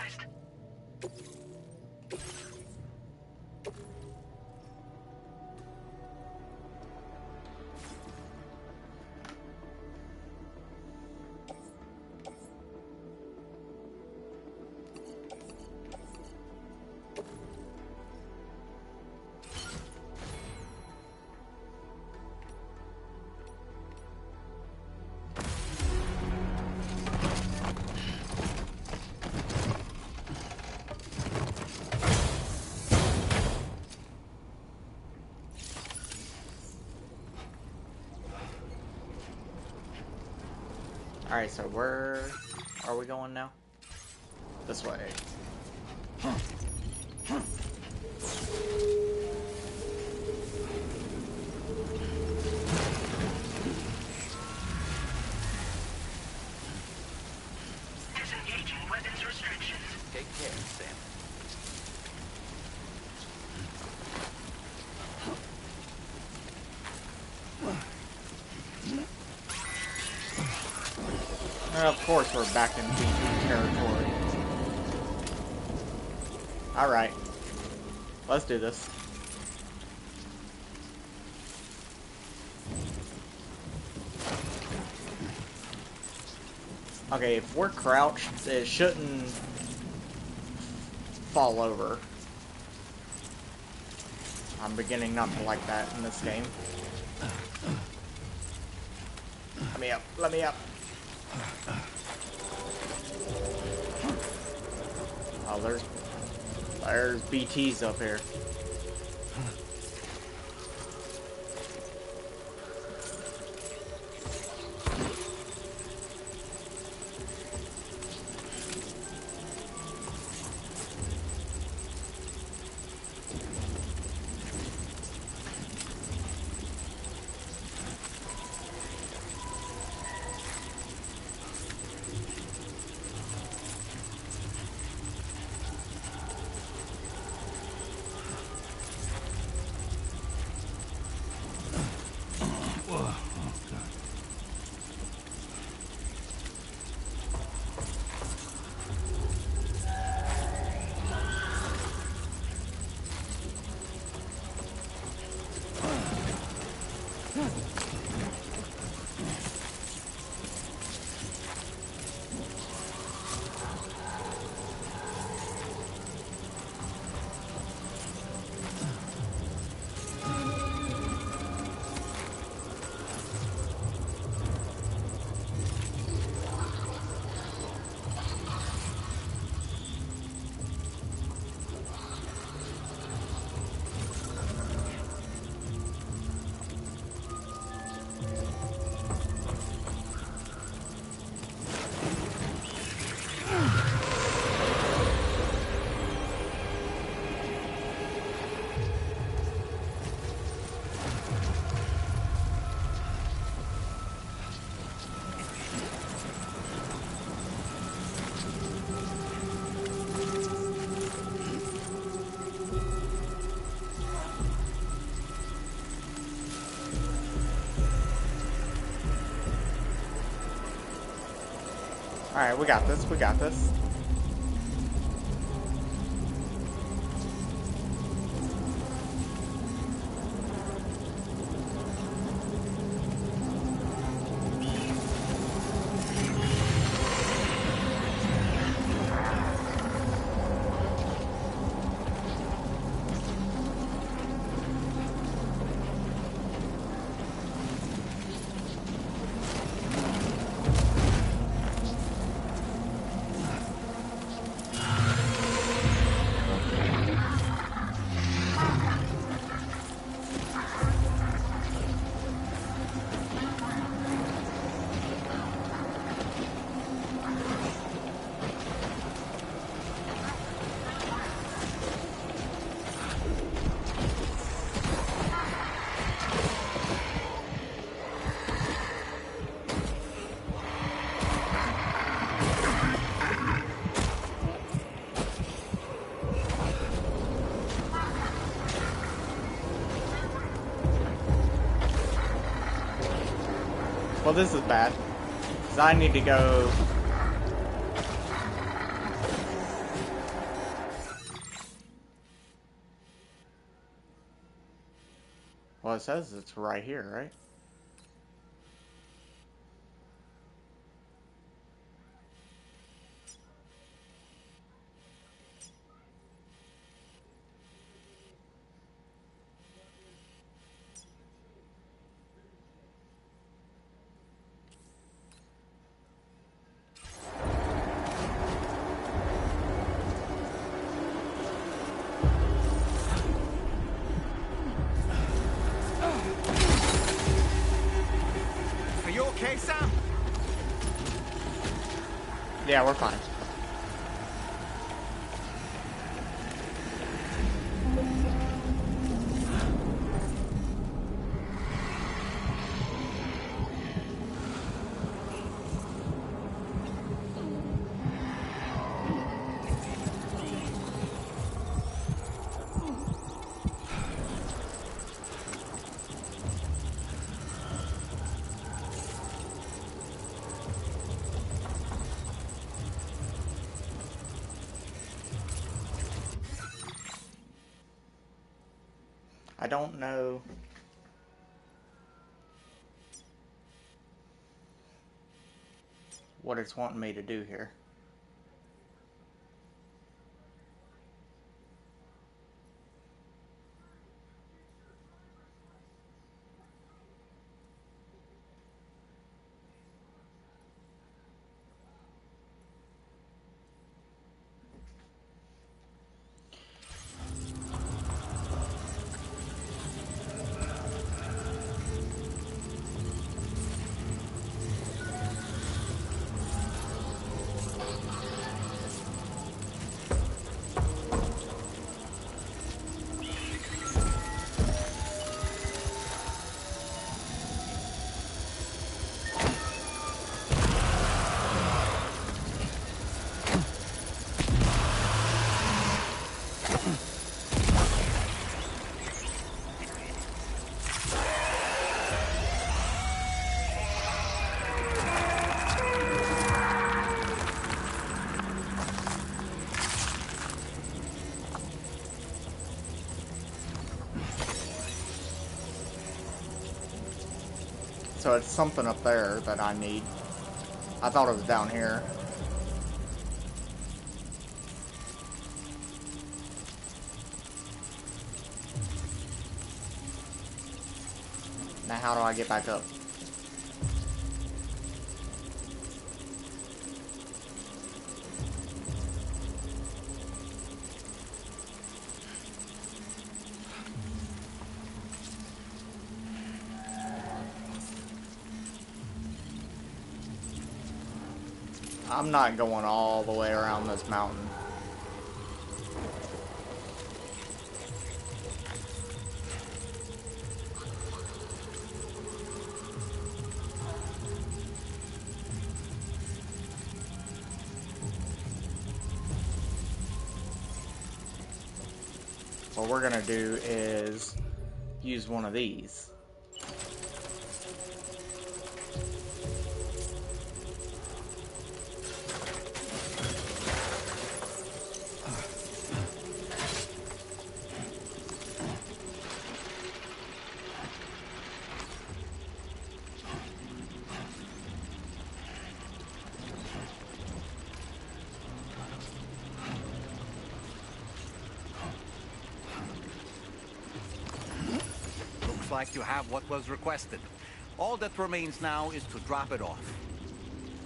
neutralized. Alright, so where are we going now? This way. Disengaging weapons restrictions. Take care, Sam. And of course we're back in BT territory. Alright. Let's do this. Okay, if we're crouched, it shouldn't fall over. I'm beginning not to like that in this game. Let me up, let me up. Oh, there's BTs up here. Alright, we got this, we got this. Well, this is bad. Because I need to go... Well, it says it's right here, right? Are you okay, Sam? Yeah, we're fine. I don't know. What it's wanting me to do here. So it's something up there that I need. I thought it was down here. Now how do I get back up? I'm not going all the way around this mountain. What we're gonna do is use one of these. Like you have what was requested. All that remains now is to drop it off.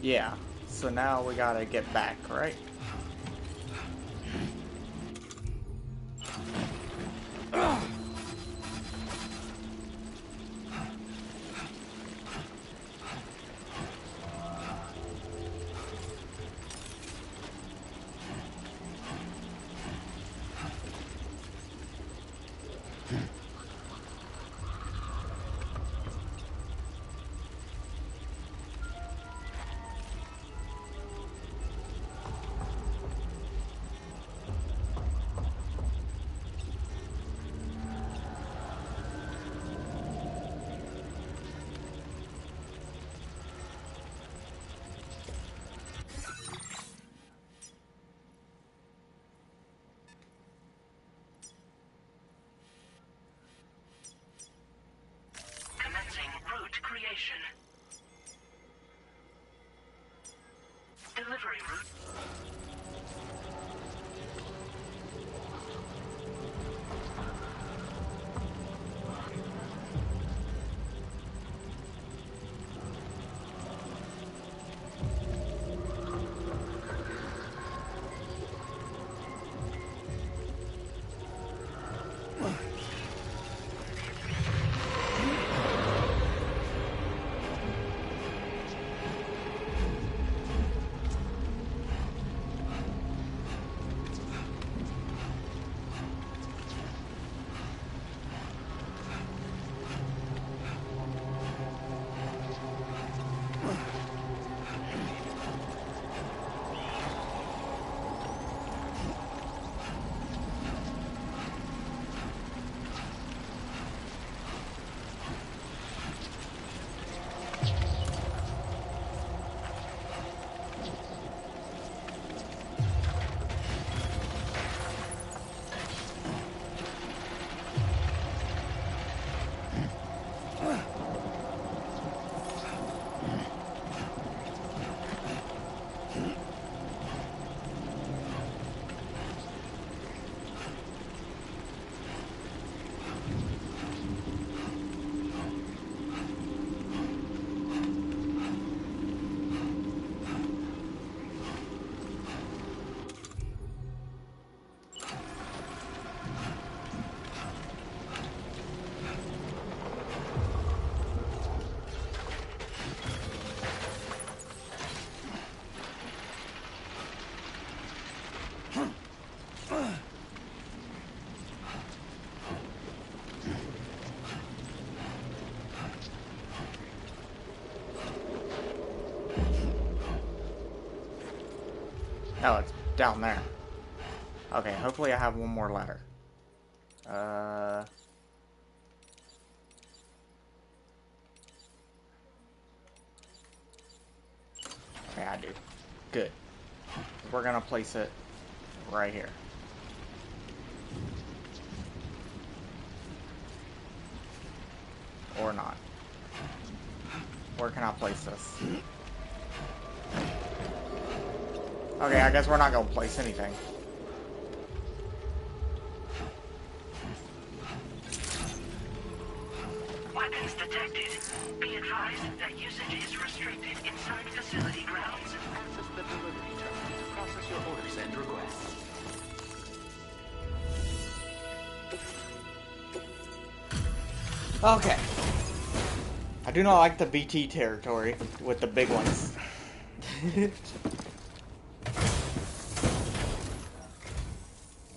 Yeah, so now we gotta get back, right? Oh, it's down there. Okay, hopefully I have one more ladder. Okay, I do. Good. We're gonna place it right here. Or not. Where can I place this? Okay, I guess we're not gonna place anything. Weapons detected. Be advised that usage is restricted inside facility grounds. Access the delivery terminal to process your orders and requests. Okay. I do not like the BT territory with the big ones.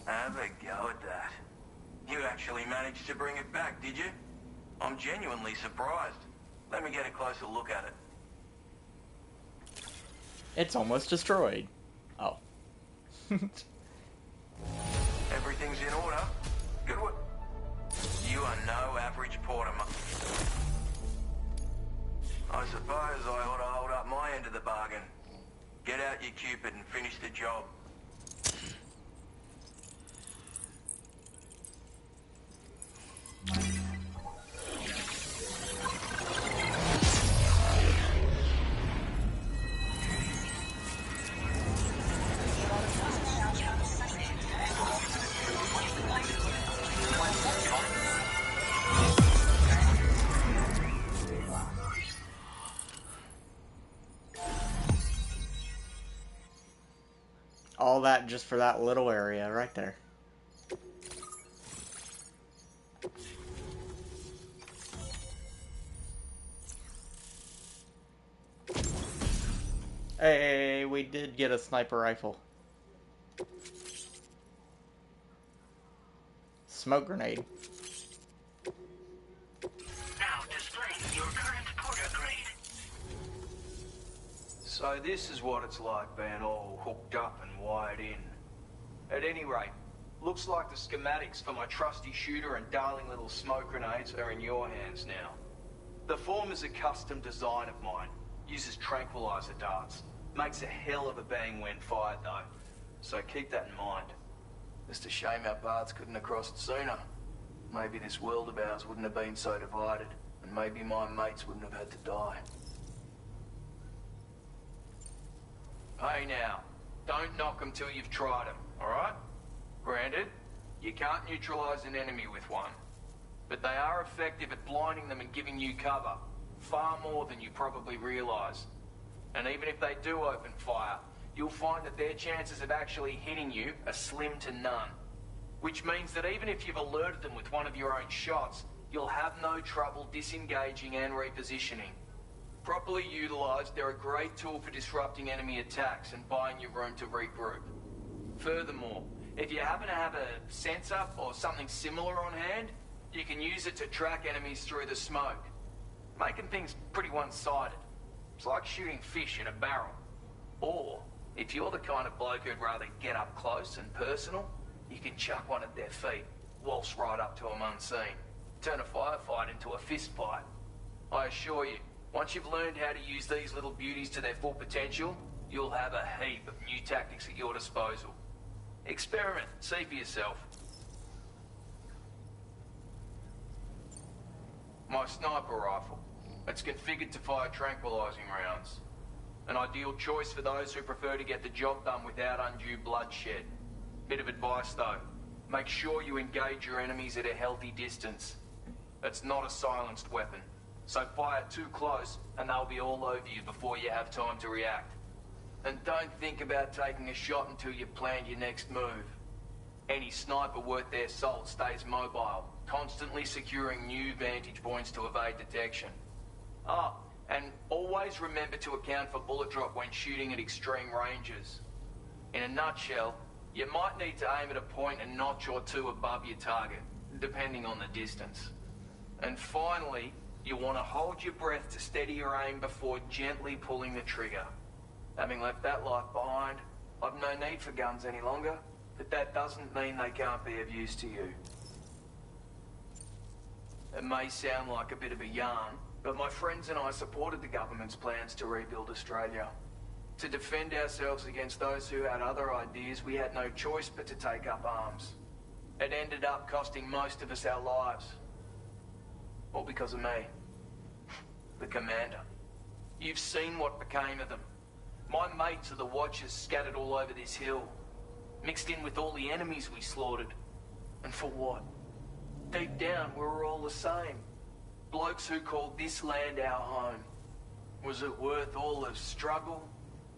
Have a go at that. You actually managed to bring it back, did you? I'm genuinely surprised. Let me get a closer look at it. It's almost destroyed. Oh. Everything's in order. Good work. You are no average porter. I suppose I ought to hold up my end of the bargain. Get out your Cupid and finish the job. All that just for that little area right there. Hey, we did get a sniper rifle. Smoke grenade. Now displaying your current porter grade. So this is what it's like being all hooked up and wired in. At any rate, looks like the schematics for my trusty shooter and darling little smoke grenades are in your hands now. The form is a custom design of mine. Uses tranquilizer darts. Makes a hell of a bang when fired though. So keep that in mind. Just a shame our paths couldn't have crossed sooner. Maybe this world of ours wouldn't have been so divided. And maybe my mates wouldn't have had to die. Hey now, don't knock them till you've tried them, alright? Granted, you can't neutralize an enemy with one. But they are effective at blinding them and giving you cover. Far more than you probably realize. And even if they do open fire, you'll find that their chances of actually hitting you are slim to none. Which means that even if you've alerted them with one of your own shots, you'll have no trouble disengaging and repositioning. Properly utilized, they're a great tool for disrupting enemy attacks and buying you room to regroup. Furthermore, if you happen to have a sensor or something similar on hand, you can use it to track enemies through the smoke, making things pretty one-sided. It's like shooting fish in a barrel. Or, if you're the kind of bloke who'd rather get up close and personal, you can chuck one at their feet, waltz right up to them unseen, turn a firefight into a fist fight. I assure you, once you've learned how to use these little beauties to their full potential, you'll have a heap of new tactics at your disposal. Experiment, see for yourself. My sniper rifle. It's configured to fire tranquilizing rounds. An ideal choice for those who prefer to get the job done without undue bloodshed. Bit of advice though, make sure you engage your enemies at a healthy distance. It's not a silenced weapon, so fire too close and they'll be all over you before you have time to react. And don't think about taking a shot until you've planned your next move. Any sniper worth their salt stays mobile, constantly securing new vantage points to evade detection. Ah, and always remember to account for bullet drop when shooting at extreme ranges. In a nutshell, you might need to aim at a point a notch or two above your target, depending on the distance. And finally, you want to hold your breath to steady your aim before gently pulling the trigger. Having left that life behind, I've no need for guns any longer, but that doesn't mean they can't be of use to you. It may sound like a bit of a yarn, but my friends and I supported the government's plans to rebuild Australia. To defend ourselves against those who had other ideas, we had no choice but to take up arms. It ended up costing most of us our lives. All because of me. The commander. You've seen what became of them. My mates are the Watchers scattered all over this hill. Mixed in with all the enemies we slaughtered. And for what? Deep down, we were all the same. Blokes who called this land our home. Was it worth all the struggle?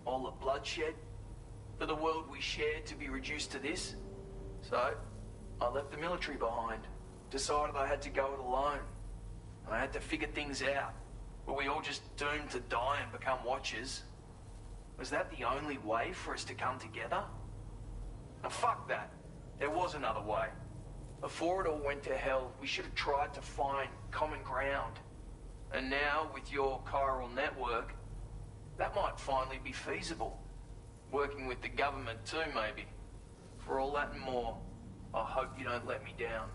All the bloodshed? For the world we shared to be reduced to this? So, I left the military behind. Decided I had to go it alone. I had to figure things out. Were we all just doomed to die and become Watchers? Was that the only way for us to come together? Now fuck that. There was another way. Before it all went to hell, we should have tried to find common ground. And now, with your chiral network, that might finally be feasible. Working with the government too, maybe. For all that and more, I hope you don't let me down.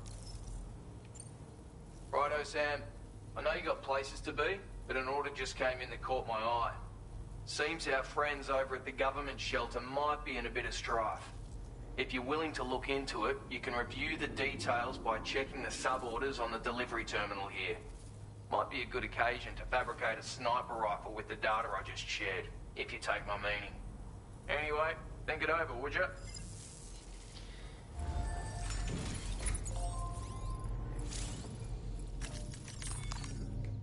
Righto, Sam. I know you got places to be, but an order just came in that caught my eye. Seems our friends over at the government shelter might be in a bit of strife. If you're willing to look into it, you can review the details by checking the sub-orders on the delivery terminal here. Might be a good occasion to fabricate a sniper rifle with the data I just shared, if you take my meaning. Anyway, think it over, would you?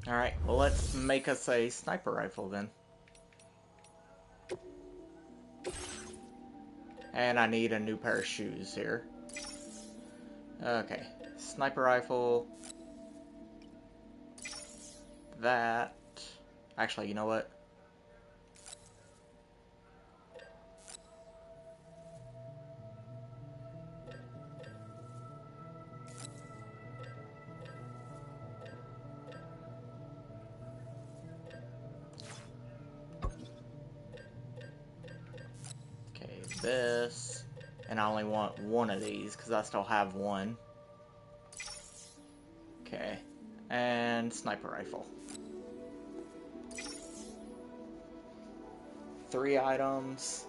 Alright, well let's make us a sniper rifle then. And I need a new pair of shoes here. Okay, sniper rifle. That. Actually, you know what? Okay, this. And I only want one of these because I still have one. Okay. And sniper rifle. 3 items.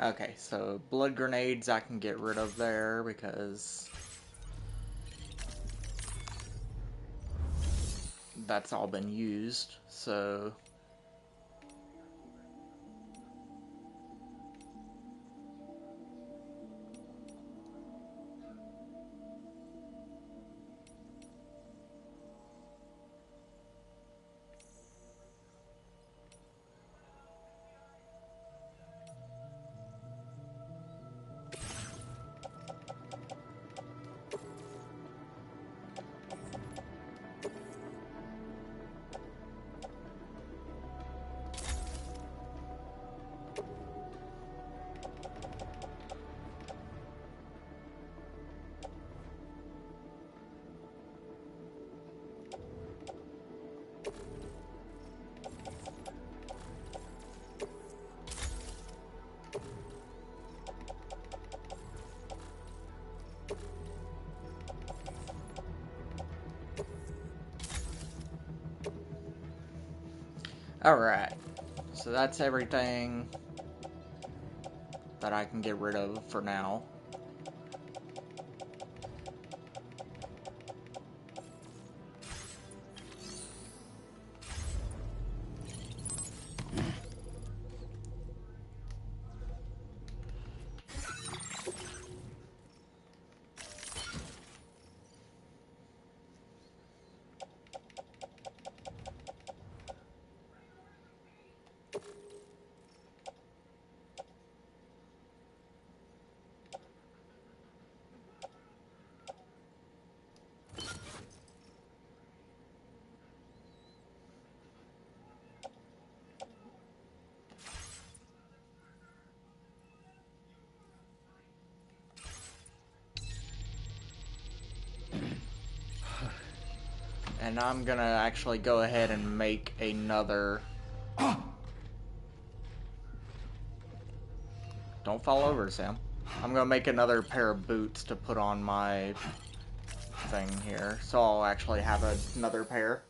Okay, so blood grenades I can get rid of there because that's all been used, so alright, so that's everything that I can get rid of for now. And I'm gonna actually go ahead and make another... Don't fall over, Sam. I'm gonna make another pair of boots to put on my thing here. So I'll actually have another pair.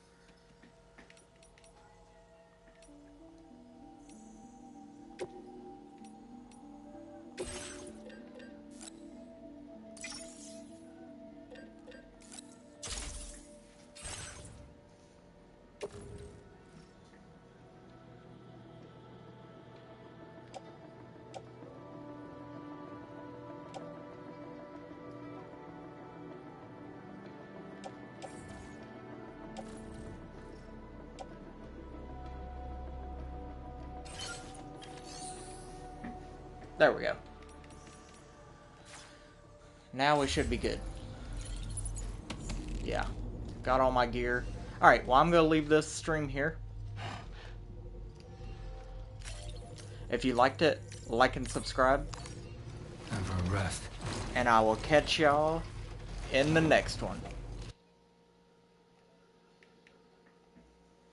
There we go. Now we should be good. Yeah. Got all my gear. Alright, well I'm going to leave this stream here. If you liked it, like and subscribe. Time for a rest. And I will catch y'all in the next one.